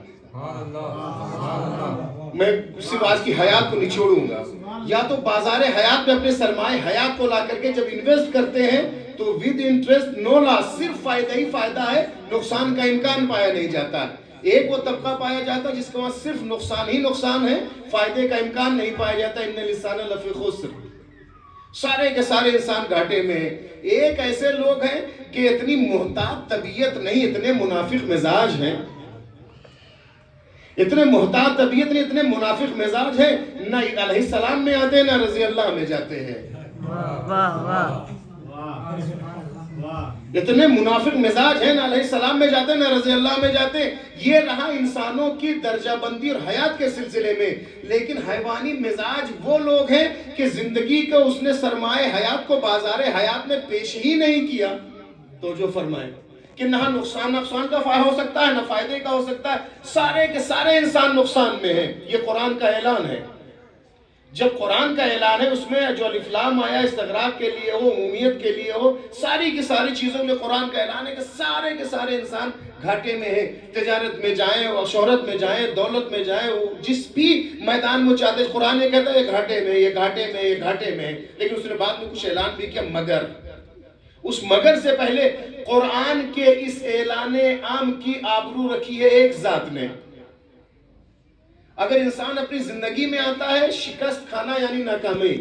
F: میں صرف آج کی حیات کو نچوڑوں گا. یا تو بازار حیات میں اپنے سرمایہ حیات کو لا کر کے جب انویسٹ کرتے ہیں تو ود انٹرسٹ نو لاس، صرف فائدہ ہی فائدہ ہے، نقصان کا امکان پایا نہیں جاتا. ایک وہ طبقہ پایا جاتا ہے جس کے پاس صرف نقصان ہی نقصان ہے، فائدے کا امکان نہیں پایا جاتا. ان الانسان لفی خسر، سارے کے سارے انسان گھاٹے میں ہیں. ایک ایسے لوگ ہیں کہ اتنی محتاط طبیعت نہیں، اتنے منافق مزاج ہیں، اتنے محتاط طبیعت نہیں، اتنے منافق مزاج ہیں، نہ علیہ السلام میں آتے نہ رضی اللہ میں جاتے ہیں.
G: واہ واہ.
F: اتنے منافق مزاج ہیں، نہ علیہ السلام میں جاتے نہ رضی اللہ میں جاتے. یہ رہا انسانوں کی درجہ بندی اور حیات کے سلسلے میں. لیکن حیوانی مزاج وہ لوگ ہیں کہ زندگی کا اس نے سرمایہ حیات کو بازار حیات میں پیش ہی نہیں کیا. تو جو فرمائے کہ نہ نقصان کا فائدہ ہو سکتا ہے، نہ فائدے کا ہو سکتا ہے، سارے کے سارے انسان نقصان میں ہیں. یہ قرآن کا اعلان ہے. جب قرآن کا اعلان ہے اس میں جو الف لام آیا استغراق کے لیے ہو، عمومیت کے لیے ہو، ساری کی ساری چیزوں میں قرآن کا اعلان ہے کہ سارے کے سارے انسان گھاٹے میں ہیں. تجارت میں جائیں، شہرت میں جائیں، دولت میں جائیں، جس بھی میدان میں چاہتے ہیں، قرآن یہ کہتا ہے یہ گھاٹے میں، یہ گھاٹے میں، یہ گھاٹے میں. لیکن اس نے بعد میں کچھ اعلان بھی کیا، مگر اس مگر سے پہلے قرآن کے اس اعلان عام کی آبرو رکھی ہے ایک ذات نے. اگر انسان اپنی زندگی میں آتا ہے شکست کھانا یعنی ناکامی،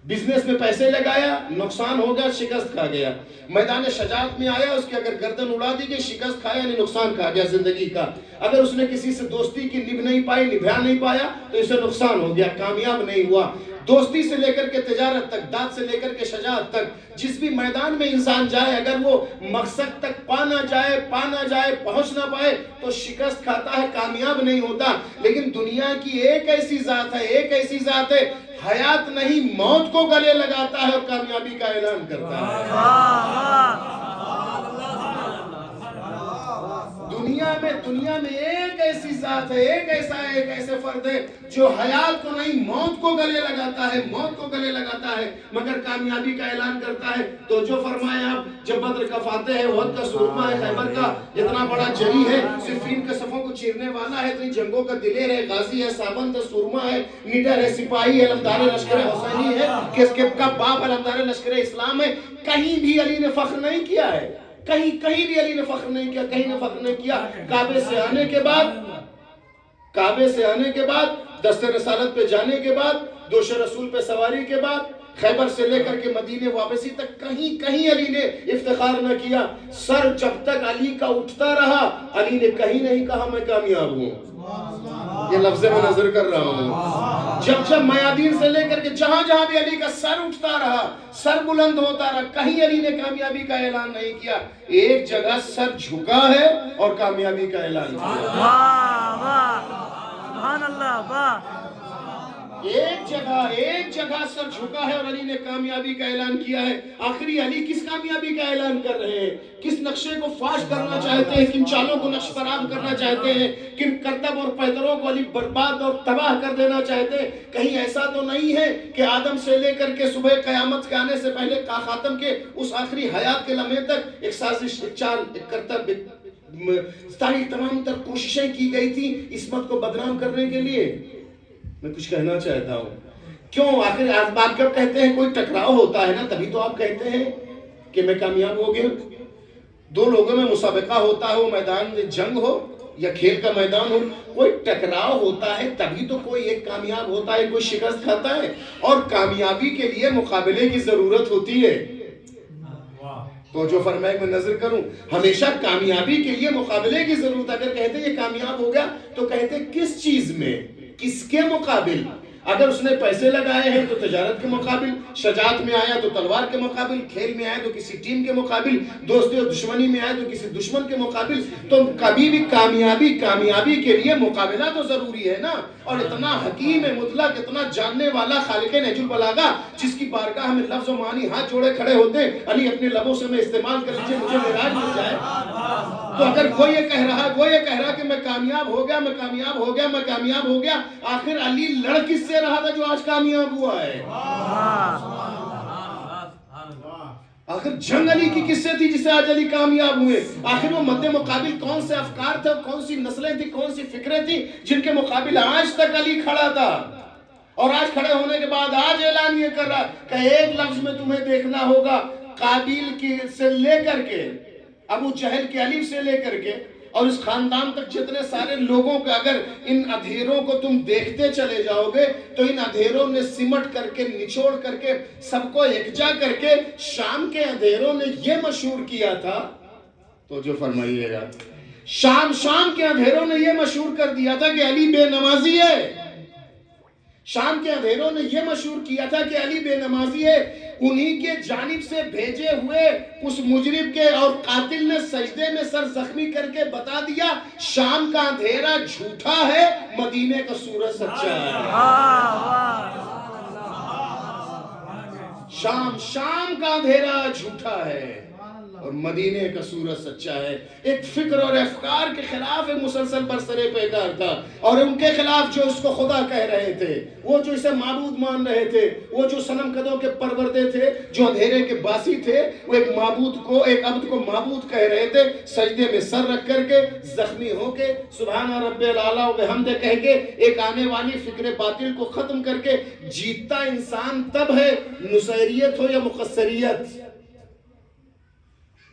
F: بزنس میں پیسے لگایا نقصان ہو گیا، شکست کھا گیا. میدان شجاعت میں آیا، اس کی اگر گردن اڑا دی گئی، شکست کھایا یعنی نقصان کھا گیا زندگی کا. اگر اس نے کسی سے دوستی کی نبھ نہیں پائی، نبھا نہیں پایا، تو اسے نقصان ہو گیا، کامیاب نہیں ہوا. دوستی سے لے کر کے تجارت تک، داد سے لے کر کے شجاعت تک، جس بھی میدان میں انسان جائے، اگر وہ مقصد تک پا نہ جائے، پہنچ نہ پائے، تو شکست کھاتا ہے، کامیاب نہیں ہوتا. لیکن دنیا کی ایک ایسی ذات ہے، حیات نہیں موت کو گلے لگاتا ہے اور کامیابی کا اعلان کرتا ہے. دنیا میں ایک ایسی ذات ہے، ایک ایسے فرد ہے جو حیات کو نہیں موت کو گلے لگاتا ہے مگر کامیابی کا اعلان کرتا ہے۔ تو جو فرمایا آپ جب بدر کا فاتح ہے، احد کا سورما ہے، خیبر کا اتنا بڑا جری ہے، صفین کے صفوں کو چیرنے والا ہے، اتنی جنگوں کا دلیر ہے، غازی ہے، سابند ہے، سورما ہے، نیڈر ہے، سپاہی ہے، علمدار لشکر حسینی ہے، کس کا باپ علمدار لشکر اسلام ہے۔ کہیں بھی علی نے فخر نہیں کیا ہے، کہیں بھی علی نے فخر نہیں کیا، کہیں نے فخر نہیں کیا۔ کعبے سے آنے کے بعد دست رسالت پہ جانے کے بعد، دوش رسول پہ سواری کے بعد، خیبر سے لے کر کے مدینے واپسی تک کہیں علی نے افتخار نہ کیا۔ سر جب تک علی کا اٹھتا رہا، علی نے کہیں نہیں کہا میں کامیاب ہوں۔ یہ لفظ میں نظر کر رہا ہوں، جب میادین سے لے کر کے جہاں بھی علی کا سر اٹھتا رہا، سر بلند ہوتا رہا، کہیں علی نے کامیابی کا اعلان نہیں کیا۔ ایک جگہ سر جھکا ہے اور کامیابی کا اعلان کیا۔
G: واہ واہ سبحان اللہ واہ۔
F: ایک جگہ سر جھکا ہے اور علی نے کامیابی کا اعلان کیا ہے۔ آخری علی کس کامیابی کا اعلان کر رہے ہیں؟ کس نقشے کو فاش کرنا چاہتے ہیں؟ کن چالوں کو نقش برآمد کرنا چاہتے ہیں؟ کن کرتب اور پیدروں کو علی برباد اور تباہ کر دینا چاہتے ہیں؟ کہیں ایسا تو نہیں ہے کہ آدم سے لے کر کے صبح قیامت کے آنے سے پہلے خاتم کے اس آخری حیات کے لمحے تک ایک سازش، ایک چال، ایک کرتب، ساری تمام تر کوششیں کی گئی تھی عصمت کو بدنام کرنے کے لیے؟ میں کچھ کہنا چاہتا ہوں، کیوں آخر آپ کب کہتے ہیں کوئی ٹکراؤ ہوتا ہے نا تبھی تو آپ کہتے ہیں کہ میں کامیاب ہو گیا۔ دو لوگوں میں مسابقہ ہوتا ہو، میدان جنگ ہو یا کھیل کا میدان ہو، کوئی ٹکراؤ ہوتا ہے تبھی تو کوئی ایک کامیاب ہوتا ہے، کوئی شکست کھاتا ہے، اور کامیابی کے لیے مقابلے کی ضرورت ہوتی ہے۔ تو جو فرمائے میں نظر کروں، ہمیشہ کامیابی کے لیے مقابلے کی ضرورت۔ اگر کہتے یہ کامیاب ہو گیا تو کہتے کس چیز میں، کس کے مقابل؟ اگر اس نے پیسے لگائے ہیں تو تجارت کے مقابل، شجاعت میں آیا تو تلوار کے مقابل، کھیل میں آیا تو کسی ٹیم کے مقابل، دوستی اور دشمنی میں آیا تو کسی دشمن کے مقابل، تو کبھی بھی کامیابی کے لیے مقابلہ تو ضروری ہے نا۔ اور اتنا حکیم مطلق، اتنا جاننے والا خالق نہج البلاغہ، جس کی بارگاہ میں لفظ و معنی ہاتھ جوڑے کھڑے ہوتے ہیں، علی اپنے لبوں سے میں استعمال کر لیجیے مجھے معراج مل جائے۔ تو اگر وہ یہ کہہ رہا کہ میں کامیاب ہو گیا، آخر علی لڑ کس سے رہا تھا جو آج کامیاب ہوا ہے؟ آخر جنگ علی کی کس سے تھی جسے آج علی کامیاب ہوئے؟ آخر وہ مد مقابل کون سے افکار تھے، کون سی نسلیں تھی، کون سی فکریں تھی جن کے مقابل آج تک علی کھڑا تھا؟ اور آج کھڑے ہونے کے بعد آج اعلان یہ کر رہا کہ ایک لفظ میں تمہیں دیکھنا ہوگا، قابیل سے لے کر کے، ابو جہل کے الف سے لے کر کے اور اس خاندان تک جتنے سارے لوگوں کے، اگر ان اندھیروں کو تم دیکھتے چلے جاؤ گے تو ان اندھیروں نے سمٹ کر کے، نچوڑ کر کے، سب کو یکجا کر کے شام کے اندھیروں نے یہ مشہور کیا تھا، تو جو فرمائیے گا، شام کے اندھیروں نے یہ مشہور کر دیا تھا کہ علی بے نمازی ہے۔ شام کے اندھیروں نے یہ مشہور کیا تھا کہ علی بے نمازی ہے۔ انہی کے جانب سے بھیجے ہوئے اس مجرم کے اور قاتل نے سجدے میں سر زخمی کر کے بتا دیا شام کا اندھیرا جھوٹا ہے، مدینے کا سورج سچا ہے۔ شام کا اندھیرا جھوٹا ہے اور مدینے کا سورج سچا ہے۔ ایک فکر اور افکار کے خلاف ایک مسلسل برسرے پیکار تھا، اور ان کے خلاف جو اس کو خدا کہہ رہے تھے، وہ جو اسے معبود مان رہے تھے، وہ جو صنم قدوں کے پروردے تھے، جو اندھیرے کے باسی تھے، وہ ایک عبد کو معبود کہہ رہے تھے، سجدے میں سر رکھ کر کے، زخمی ہو کے، سبحان رب الاعلیٰ و بحمدہ کہہ کے، ایک آنے والی فکر باطل کو ختم کر کے، جیتتا انسان تب ہے نصیریت ہو یا مقصریت۔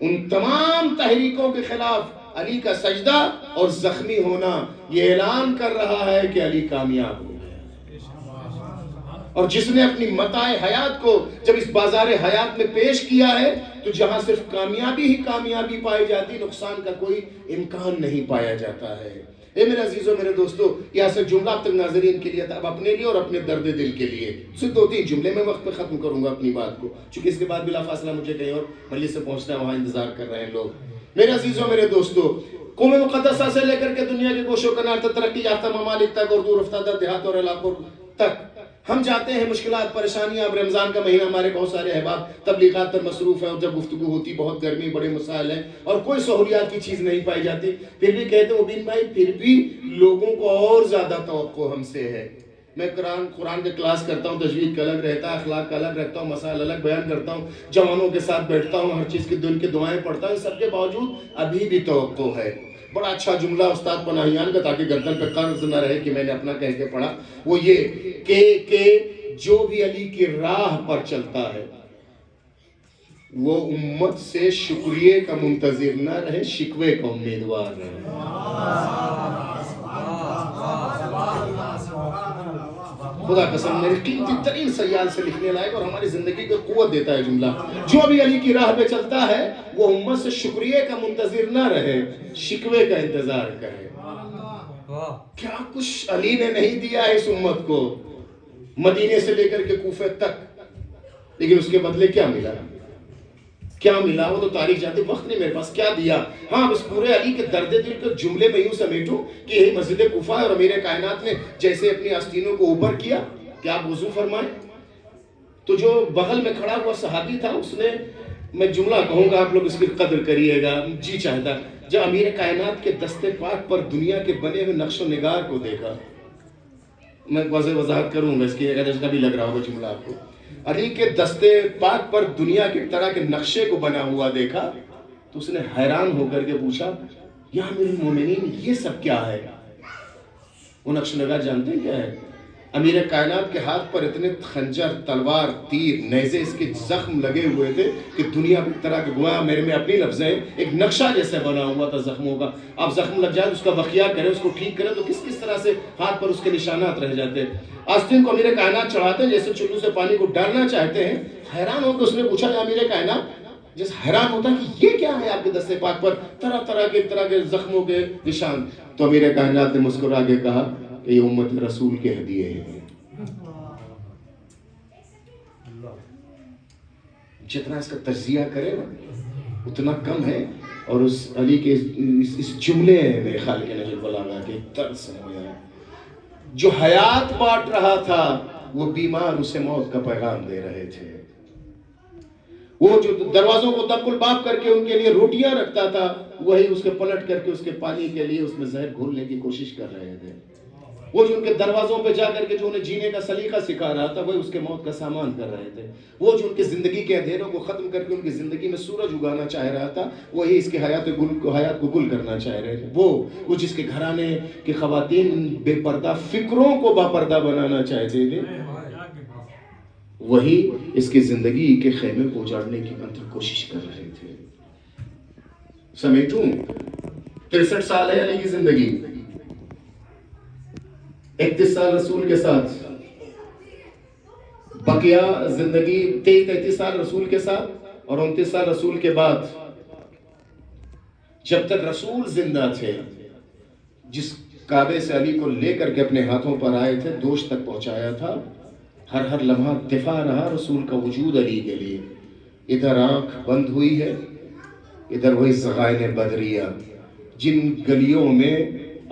F: ان تمام تحریکوں کے خلاف علی کا سجدہ اور زخمی ہونا یہ اعلان کر رہا ہے کہ علی کامیاب ہو گیا۔ اور جس نے اپنی متاع حیات کو جب اس بازار حیات میں پیش کیا ہے تو جہاں صرف کامیابی ہی کامیابی پائی جاتی، نقصان کا کوئی امکان نہیں پایا جاتا ہے۔ اے میرے عزیزوں، میرے دوستو، یہ صرف جملہ اب تک ناظرین کے لیے تھا، اب اپنے لیے اور اپنے درد دل کے لیے صرف 2-3 جملے میں وقت پہ ختم کروں گا اپنی بات کو، چونکہ اس کے بعد بلا فاصلہ مجھے کہیں اور مجلس سے پہنچنا ہے، وہاں انتظار کر رہے ہیں لوگ۔ میرے عزیزوں، میرے دوستو، قوم مقدسہ سے لے کر کے دنیا کے گوش و کنار تک، ترقی یافتہ ممالک تک اور دور افتادہ دیہات اور علاقوں تک، ہم جاتے ہیں مشکلات پریشانیاں. اب رمضان کا مہینہ ہمارے بہت سارے احباب تبلیغات پر مصروف ہیں اور جب گفتگو ہوتی بہت گرمی بڑے مسائل ہیں اور کوئی سہولیات کی چیز نہیں پائی جاتی, پھر بھی کہتے ہیں مبین بھائی پھر بھی لوگوں کو اور زیادہ توقع ہم سے ہے. میں قرآن کے کلاس کرتا ہوں, تجوید کا الگ رہتا ہے, اخلاق کا الگ رکھتا ہوں, مسائل الگ بیان کرتا ہوں, جوانوں کے ساتھ بیٹھتا ہوں, ہر چیز کی دن کی دعائیں پڑھتا ہوں, سب کے باوجود ابھی بھی توقع ہے. بڑا اچھا جملہ استاد پناہیان کا, تاکہ گردن پہ قرض نہ رہے کہ میں نے اپنا کہہ کے پڑھا, وہ یہ کہ جو بھی علی کی راہ پر چلتا ہے وہ امت سے شکریہ کا منتظر نہ رہے, شکوے کا امیدوار رہے. خدا قسم میری قیمتی ترین سیال سے لکھنے لائق اور ہماری زندگی کو قوت دیتا ہے جملہ. جو بھی علی کی راہ پہ چلتا ہے وہ امت سے شکریہ کا منتظر نہ رہے, شکوے کا انتظار کرے. کیا کچھ علی نے نہیں دیا ہے اس امت کو, مدینے سے لے کر کے کوفے تک, لیکن اس کے بدلے کیا ملا؟ کیا ملا وہ تو تاریخ جانتی, وقت نہیں میرے پاس. کیا دیا؟ ہاں اس پورے علی کے درد دل کے جملے میں یوں سمیٹوں کہ یہی مسجد کوفہ اور امیر کائنات نے جیسے اپنی آستینوں کو اوپر کیا کہ آپ وضو فرمائیں, تو جو بغل میں کھڑا ہوا صحابی تھا اس نے, میں جملہ کہوں گا آپ لوگ اس کی قدر کریے گا, جی چاہتا, جب امیر کائنات کے دستے پاک پر دنیا کے بنے ہوئے نقش و نگار کو دیکھا, میں وضاحت کروں گا اس کی اگر اجنبی لگ رہا ہوگا جملہ آپ کو, علی کے دستے پاک پر دنیا کے طرح کے نقشے کو بنا ہوا دیکھا تو اس نے حیران ہو کر کے پوچھا یا امیر المومنین یہ سب کیا ہے؟ وہ نقش نگار جانتے ہیں کیا ہے؟ امیر کائنات کے ہاتھ پر اتنے خنجر, تلوار, تیر, نیزے اس کے زخم لگے ہوئے تھے کہ دنیا کی طرح کے گویا میرے میں اپنی لفظ ہیں, ایک نقشہ جیسے بنا ہوا تھا زخموں کا. آپ زخم لگ جائے اس کا بقیہ کریں, اس کو ٹھیک کریں تو کس طرح سے ہاتھ پر اس کے نشانات رہ جاتے. آستین کو امیر کائنات چڑھاتے ہیں جیسے چلو سے پانی کو ڈالنا چاہتے ہیں. حیران ہو کے اس نے پوچھا یا امیر کائنات, جیسے حیران ہوتا کہ یہ کیا ہے آپ کے دستے پاک پر طرح کے زخموں کے نشان. تو امیر کائنات نے مسکرا کے کہا کہ یہ امت رسول کے ہدیے ہیں. جتنا اس کا تجزیہ کرے نا اتنا کم ہے. اور اس علی کے اس جملے میں خالق نجل البلاغہ کے طرز سمجھا ہے, جو حیات بانٹ رہا تھا وہ بیمار اسے موت کا پیغام دے رہے تھے. وہ جو دروازوں کو دق الباب کر کے ان کے لیے روٹیاں رکھتا تھا وہی اس کے پلٹ کر کے اس کے پانی کے لیے اس میں زہر گھولنے کی کوشش کر رہے تھے. وہ جو ان کے دروازوں پہ جا کر کے جو انہیں جینے کا سلیقہ سکھا رہا تھا وہی اس کے موت کا سامان کر رہے تھے. وہ جو ان کی زندگی کے اندھیروں کو ختم کر کے ان کی زندگی میں سورج اگانا چاہ رہا تھا وہی اس کے حیات کو گل کرنا چاہ رہے تھے. وہ جس کے گھرانے کی خواتین بے پردہ فکروں کو باپردہ بنانا چاہتے تھے وہی اس کی زندگی کے خیمے کو اجاڑنے کی انتر کوشش کر رہے تھے. سمیٹوں 63 سال ہے علی کی زندگی, 31 سال رسول کے ساتھ, بقیہ زندگی 33 سال رسول کے ساتھ اور 29 سال رسول کے بعد. جب تک رسول زندہ تھے جس کعبے سے علی کو لے کر کے اپنے ہاتھوں پر آئے تھے دوش تک پہنچایا تھا, ہر لمحہ دفاع رہا رسول کا وجود علی کے لیے. ادھر آنکھ بند ہوئی ہے, ادھر وہی ذغائن بدریہ جن گلیوں میں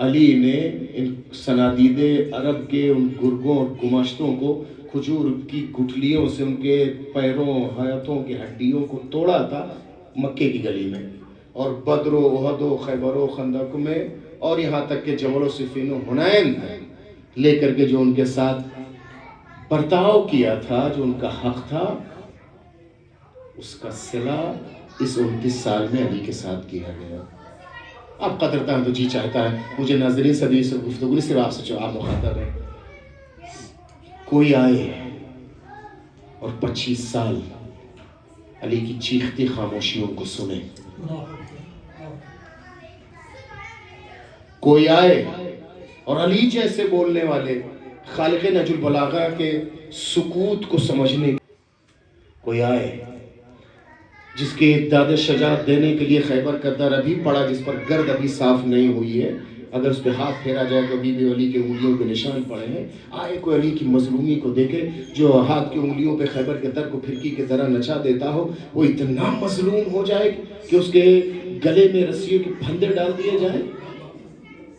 F: علی نے ان صنادید عرب کے ان گرگوں اور گماشتوں کو کھجور کی گٹھلیوں سے ان کے پیروں ہاتھوں کی ہڈیوں کو توڑا تھا مکے کی گلی میں, اور بدر و احد و خیبر و خندق میں, اور یہاں تک کہ جمل و صفین و حنین لے کر کے جو ان کے ساتھ برتاؤ کیا تھا, جو ان کا حق تھا, اس کا صلہ اس 29 سال میں علی کے ساتھ کیا گیا. آپ قدرتا ہے تو جی چاہتا ہے مجھے ناظرین صدی سے گفتگو صرف آپ سے جو آپ مخاطب ہیں, کوئی آئے اور 25 سال علی کی چیختی خاموشیوں کو سنے. کوئی آئے اور علی جیسے بولنے والے خالق نجل البلاغہ کے سکوت کو سمجھنے. کوئی آئے جس کے داد شجاعت دینے کے لیے خیبر کا در ابھی پڑا, جس پر گرد ابھی صاف نہیں ہوئی ہے, اگر اس پہ ہاتھ پھیرا جائے تو ابھی بھی علی کے انگلیوں کے نشان پڑے ہیں. آئے کوئی علی کی مظلومی کو دیکھے جو ہاتھ کی انگلیوں پہ خیبر کے در کو پھرکی کی طرح نچا دیتا ہو, وہ اتنا مظلوم ہو جائے کہ اس کے گلے میں رسیوں کے پھندے ڈال دیے جائیں.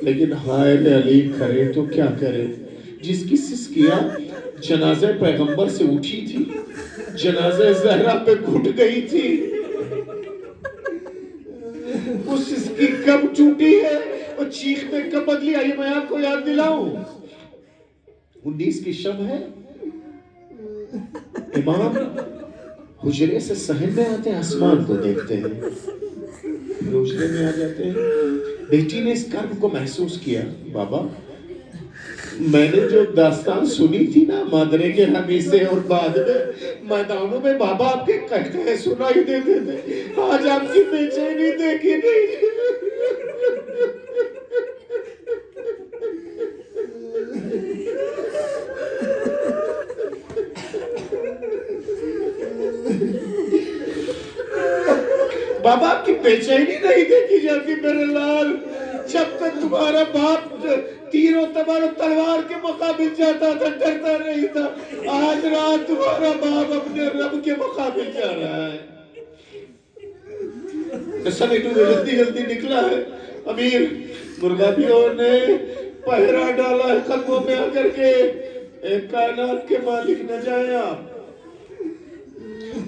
F: لیکن ہائے علی کرے تو کیا کرے. جس کی سسکیاں جنازہ پیغمبر سے اٹھی تھی، جنازہ زہرا پہ گھٹ گئی تھی، وہ سسکی کب ٹوٹی ہے اور چیخ میں کب بدلی. آئیے میں آپ کو یاد دلاؤں. 19 کی شب ہے، امام حجرے سے صحن میں آتے ہیں، آسمان کو دیکھتے ہیں، روشنے میں آ جاتے ہیں. بیٹی نے اس کرب کو محسوس کیا. بابا میں نے جو داستان سنی تھی نا مادرے کے حمیسے اور بعد میں میدانوں میں بابا آپ کے قہقہے سنائی دیتے تھے، آج آپ کی بے چینی دیکھی نہیں. بابا آپ کی بے چینی نہیں دیکھی جاتی میرے لال. جب تک تمہارا باپ تیر و تبر و تلوار کے مقابل جاتا تھا ڈرتا نہیں تھا، آج رات تمہارا باپ اپنے رب کے مقابل جا رہا ہے. سمیٹو جلدی جلدی نکلا ہے. امیر مرغابیوں نے پہرا ڈالا ہے قلبوں میں آ کر کے، ایک کائنات کے مالک نہ جائیں آپ.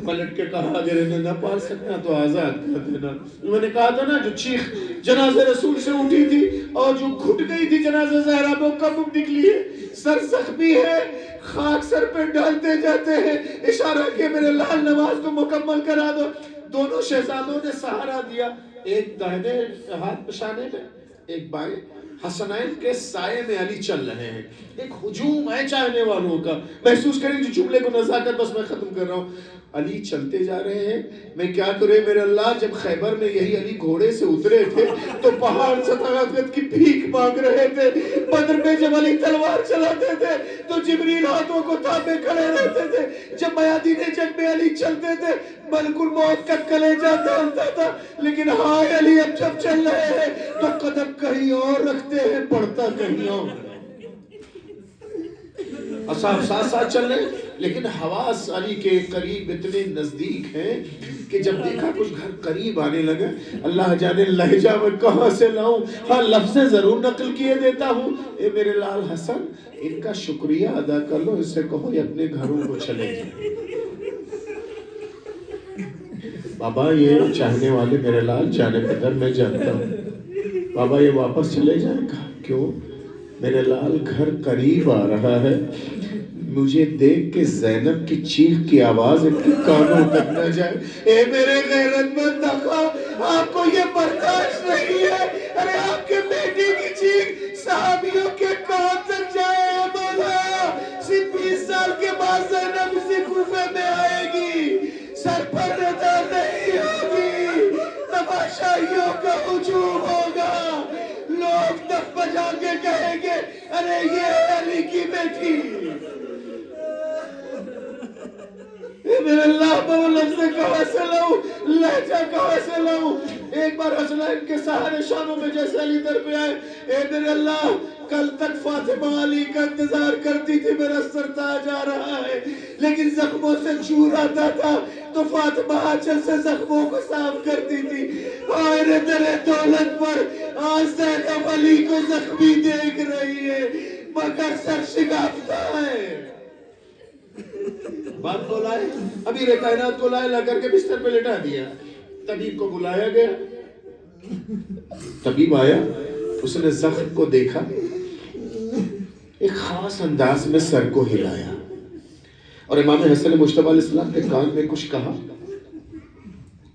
F: پلٹ کے کہا اگر انہیں نہ پال سکنا تو آزاد کر دینا. میں نے کہا تھا نا جو چیخ جنازہ رسول سے اٹھی تھی اور جو گھٹ گئی تھی جنازہ زہرا میں، وہ کب نکلی ہے؟ سر زخمی ہے، خاک سر پہ ڈالتے جاتے ہیں، اشارہ کہ میرے لال نماز کو مکمل کرا دو. دونوں شہزادوں نے سہارا دیا، ایک داہنے ہاتھ پشانے میں، ایک بائیں. حسنین کے سائے میں علی چل رہے ہیں. ایک ہجوم ہے چاہنے والوں کا. محسوس کریں جو جملے کو نزاکت، بس میں ختم کر رہا ہوں. علی چلتے جا رہے ہیں. میں کیا کرے میرے اللہ، جب خیبر میں یہی علی گھوڑے سے اترے تھے تو پہاڑ سے طاقت کی بھیک مانگ رہے تھے. بدر میں جب علی تلوار چلاتے تھے تو جبریل ہاتھوں کو تھامے کھڑے رہتے تھے. جب میادین جنگ میں علی چلتے تھے ملک الموت کا کلیجہ دہلتا تھا. لیکن ہائے علی اب جب چل رہے ہیں تو قدم کہیں اور رکھتے ہیں، پڑتا کہیں اور. اصحاب ساتھ ساتھ چل رہے ہیں لیکن حواس علی کے قریب اتنے نزدیک ہیں کہ جب دیکھا کچھ گھر قریب آنے لگا، اللہ جانے لہجہ میں کہاں سے لاؤں، ہاں لفظیں ضرور نقل کیے دیتا ہوں. اے میرے لال حسن، ان کا شکریہ ادا کر لو، اس سے کہو یہ اپنے گھروں کو چلے جائیں. بابا یہ چاہنے والے میرے لال جانے بدر میں جانتا ہوں. بابا یہ واپس چلے جائیں گا. کیوں میرے لال، گھر قریب آ رہا ہے. مجھے دیکھ کے زینب کی چیخ کی آواز ان کے کانوں تک نہ جائے. اے میرے غیرت مند آقا، آپ کو یہ برداشت نہیں ہے؟ ارے آپ کے بیٹی کی چیخ صحابیوں کے کان تک جائے. مولا صرف 20 سال کے بعد زینب اسی کوفے میں آئے گی، سر پر رضا نہیں ہوگی، تماشائیوں کا ہجوم ہوگا. لوگ دف بجا کے کہیں گے ارے یہ علی کی بیٹی. میرے اللہ میں وہ لفظ کہاں سے لاؤں، لہجہ کہاں سے لاؤں. ایک بار حسنین کے سہارے شانوں میں جیسے علی در پہ آئے. اے میرے اللہ، کل تک فاطمہ علی کا انتظار کرتی تھی، میرا سر تاج آ رہا ہے، لیکن زخموں سے چور آتا تھا تو فاطمہ آنچل سے زخموں کو صاف کرتی تھی. آئے تیرے دولت پر آج زینب علی کو زخمی دیکھ رہی ہے مگر سر شگافتہ ہے. بات کو لائے امیر کائنات کو لائے، لا کر کے بستر پہ لٹا دیا. طبیب کو بلایا گیا. طبیب آیا، اس نے زخم کو دیکھا، ایک خاص انداز میں سر کو ہلایا اور امام حسن مجتبی علیہ السلام کے کان میں کچھ کہا،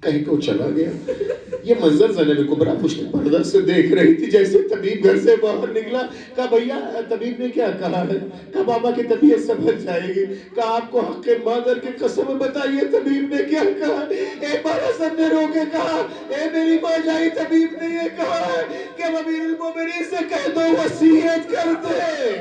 F: کہیں کو چلا گیا. یہ منظر زینب کبریٰ پشت پردہ سے دیکھ رہی تھی. جیسے طبیب گھر سے باہر نکلا، کہا بھیا طبیب نے کیا کہا ہے؟ کہا بابا کی طبیعت سنبھل جائے گی. کہا آپ کو حق مادر کی قسم بتائیے طبیب نے کیا کہا؟ ایک بار حسن نے رو کے کہا اے میری ماں جائی، طبیب نے یہ کہا ہے کہ امیر المومنین سے کہہ دو وصیت کر دے.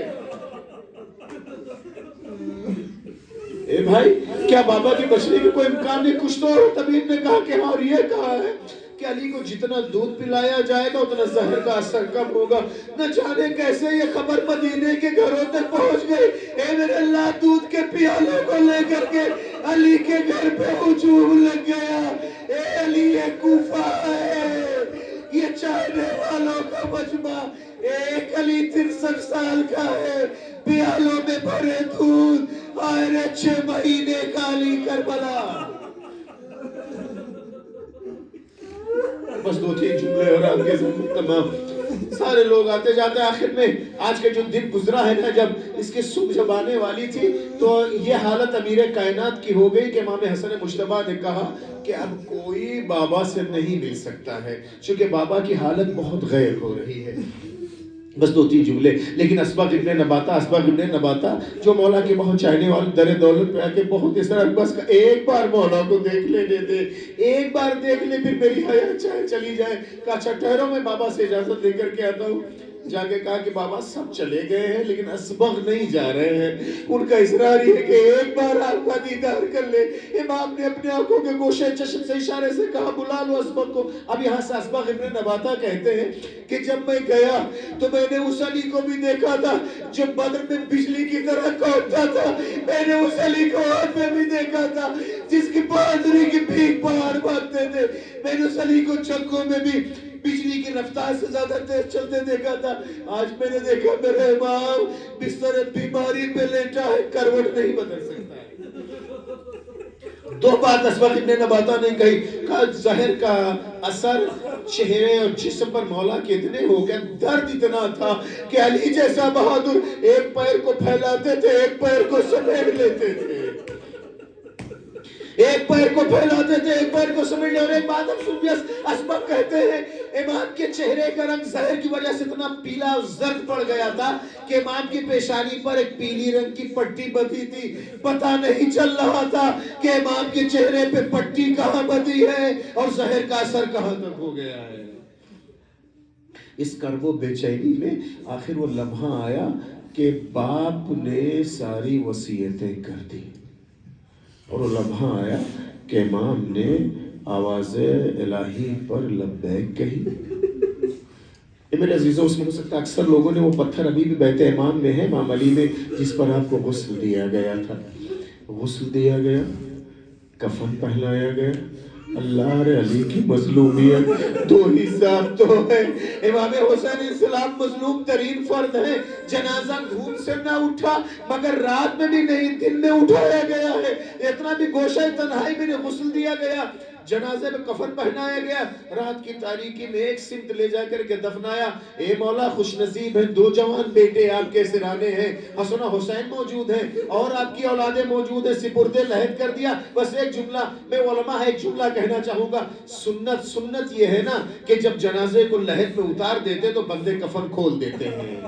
F: اے بھائی کیا بابا کی بچنے کی کوئی امکان نہیں؟ کچھ تو. طبیب نے کہا کہ ہاں، اور یہ کہا ہے کہ علی کو جتنا دودھ پلایا جائے گا اتنا زہر کا اثر کم ہوگا. نہ جانے کیسے یہ خبر مدینے کے گھروں تک پہنچ گئی. اے میرے اللہ، دودھ کے پیالوں کو لے کر کے علی کے گھر پہ ہجوم لگ گیا. اے علی یہ کوفہ ہے، یہ چاہنے والوں کا مجمع. ایک علی 63 سال کا ہے، پیالوں میں بھرے دودھ، آئے 6 مہینے کا علی کربلا۔ بس 2-3 جملے اور آپ کے ساتھ تمام سارے لوگ آتے جاتے ہیں۔ آخر میں آج کا جو دن گزرا ہے نا، جب اس کی صبح جب آنے والی تھی تو یہ حالت امیر کائنات کی ہو گئی کہ امام حسن مجتبیٰ نے کہا کہ اب کوئی بابا سے نہیں مل سکتا ہے، چونکہ بابا کی حالت بہت غیر ہو رہی ہے۔ بس 2-3 جملے۔ لیکن اسبغ ابن نباتہ جو مولا کے بہت چاہنے والے در دولت پہ آ کے بہت اس طرح بس ایک بار مولا کو دیکھ لینے دے، ایک بار دیکھ لے پھر میری حیات چاہے چلی جائے۔ کہا اچھا ٹھہرو، میں بابا سے اجازت لے کر کے آتا ہوں۔ جا کے کہا کہ بابا سب چلے گئے ہیں لیکن اسبغ نہیں جا رہے ہیں۔ ان کا اصرار ہے کہ ایک بار آپ کا دیدار کر لے۔ امام نے اپنے آنکھوں کے گوشے چشم سے اشارے سے کہا بلا لو اسبغ کو۔ اب یہاں سے اسبغ ابن نباتہ کہتے ہیں کہ جب میں گیا تو میں نے اس علی کو بھی دیکھا تھا جو بدر میں بجلی کی طرح کودتا تھا، میں نے اس علی کو ہاتھ میں بھی دیکھا تھا جس کی بہادری کی بھیک پہاڑ بھاگتے تھے، میں نے اس علی کو جنگوں میں بھی بجلی کی رفتار سے زیادہ تیز چلتے دیکھا تھا۔ آج میں نے دیکھا میرے امام بستر بیماری پہ لیٹا ہے، کروٹ نہیں بدل سکتا ہے۔ 2 بات اسبغ ابن نباتہ نے کہی، کہا زہر کا اثر چہرے اور جسم پر مولا کے اتنے ہو گیا، درد اتنا تھا کہ علی جیسا بہادر ایک پیر کو پھیلاتے تھے، ایک پیر کو سمیٹ لیتے تھے، ایک پیر کو پھیلاتے تھے، ایک پیر کو سمیٹ لیتے۔ اور ایک بات اب سنیے، اسبغ کہتے ہیں امام کے چہرے کا رنگ زہر کی وجہ سے اتنا پیلا اور زرد پڑ گیا تھا کہ امام کی پیشانی پر ایک پیلی رنگ کی پٹی بندھی تھی، پتہ نہیں چل رہا تھا کہ امام کے چہرے پہ پٹی کہاں بندھی ہے اور زہر کا اثر کہاں تک ہو گیا ہے۔ اس کرب و بے چینی میں آخر وہ لمحہ آیا کہ باپ نے ساری وصیتیں کر دی، اور وہ لمحہ آیا کہ امام نے آواز الہی پر لبیک کہی۔ میرے عزیزوں، اس میں ہو سکتا ہے اکثر لوگوں نے وہ پتھر ابھی بھی بیت امام میں ہے، امام علی میں، جس پر آپ کو غسل دیا گیا تھا، غسل دیا گیا، کفن پہنایا گیا۔ اللہ رے علی کی مظلومیت 2 حساب تو ہے۔ امام حسین علیہ السلام مظلوم ترین فرد ہے، جنازہ گھوم سے نہ اٹھا مگر رات میں بھی نہیں، دن میں اٹھایا گیا ہے، اتنا بھی گوشہ تنہائی میں غسل دیا گیا، جنازے میں کفن پہنایا گیا، رات کی تاریکی میں ایک سمت لے جا کر کے دفنایا۔ اے مولا خوش نصیب ہیں، 2 جوان بیٹے آپ کے سرانے ہیں، حسن و حسین موجود ہیں اور آپ کی اولادیں موجود ہیں، سپرد لحد کر دیا۔ بس ایک جملہ میں علماء ایک جملہ کہنا چاہوں گا، سنت یہ ہے نا کہ جب جنازے کو لحد میں اتار دیتے تو بندے کفن کھول دیتے ہیں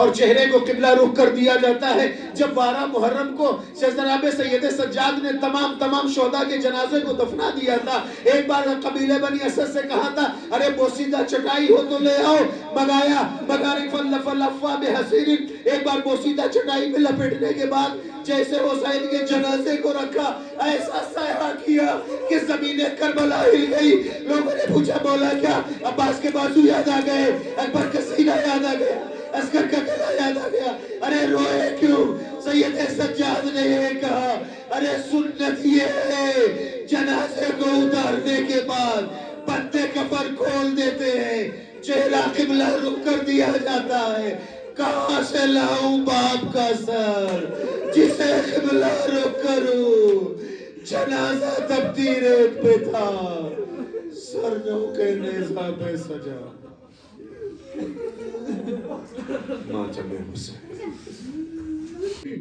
F: اور چہرے کو قبلہ رخ کر دیا جاتا ہے۔ جب 12 محرم کو جناب سید سجاد نے تمام شہداء کے جنازے کو دفنا دیا تھا، ایک بار قبیلے بنی اسد سے کہا تھا ارے بوسیدہ چٹائی ہو تو لے آؤ، مگایا مغارف لفا بحسیر، ایک بار بوسیدہ چٹائی میں لپٹنے کے بعد جیسے حسین کے جنازے کو رکھا، ایسا سایہ کیا کہ زمین کربلا ہل گئی۔ لوگوں نے پوچھا مولا کیا؟ عباس کے بازو یاد آ گئے، اکبر کا سینہ یاد آ گیا، عسکر کا گلا یاد آ گیا۔ ارے روئے کیوں؟ سید سجاد نے یہ کہا ارے سنت یہ ہے جنازے کو اتارنے کے بعد بندے کفن کھول دیتے ہیں، چہرہ قبلہ رخ کر دیا جاتا ہے۔ کہاں سے لاؤں باپ کا سر جسے قبلہ رخ کروں؟ جنازہ تبدیر ایک پہ تھا، سر نو کے نیزہ پہ سجا۔ ماتم حسین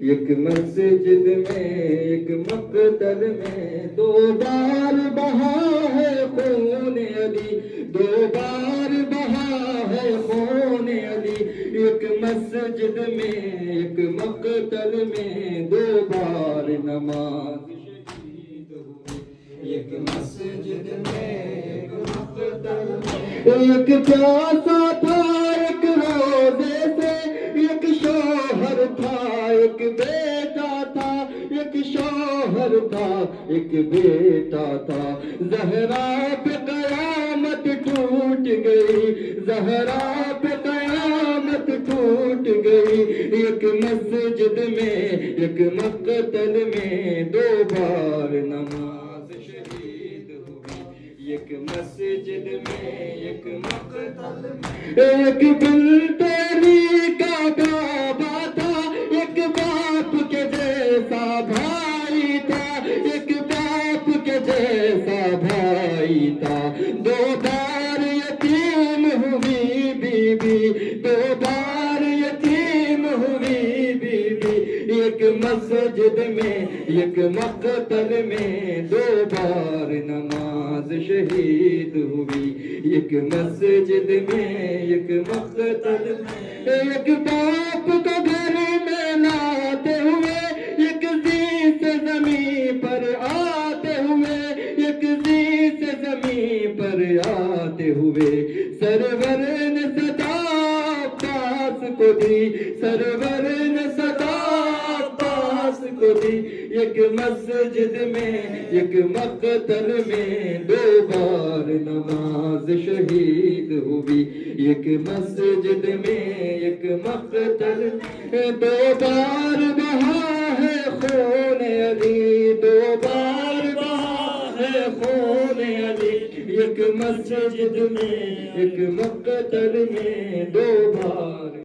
H: ایک مسجد میں ایک مقتل میں 2 بار بہا ہے خون علی، 2 بار بہا ہے خون علی، ایک مسجد میں ایک مقتل میں 2 بار نماز شہید ہوئی، ایک مسجد میں ایک مقتل میں ایک پیاسا تھا ایک روزے سے، ایک شوہر تھا ایک بیٹا تھا، ایک شوہر تھا ایک بیٹا تھا، زہرا پہ قیامت ٹوٹ گئی، زہرا پہ قیامت ٹوٹ گئی، ایک مسجد میں ایک مقتل میں 2 بار نماز شہید ہوئی، ایک مسجد میں ایک مقتل میں ایک بنت علی کا بابا تھا ایک باپ کے جیسا بھائی تھا ایک باپ کے جیسا بھائی تھا دو بار یتیم ہوئی بی بی دو بار یتیم ہوئی بی بی ایک مسجد میں ایک مقتل میں دو بار نماز شہید ہوئی ایک مسجد میں ایک مقتل میں ایک باپ کو گھر میں لاتے ہوئے ایک زی سے زمین پر آتے ہوئے ایک زی سے زمین پر آتے ہوئے سرور نے صدا عباس کو دی سرور نے صدا عباس کو دی ایک مسجد میں ایک مقتل میں دو بار نماز شہید ہوئی ایک مسجد میں ایک مقتل میں دو بار بہا ہے خون علی دو بار بہا ہے خون علی ایک مسجد میں ایک مقتل میں دو بار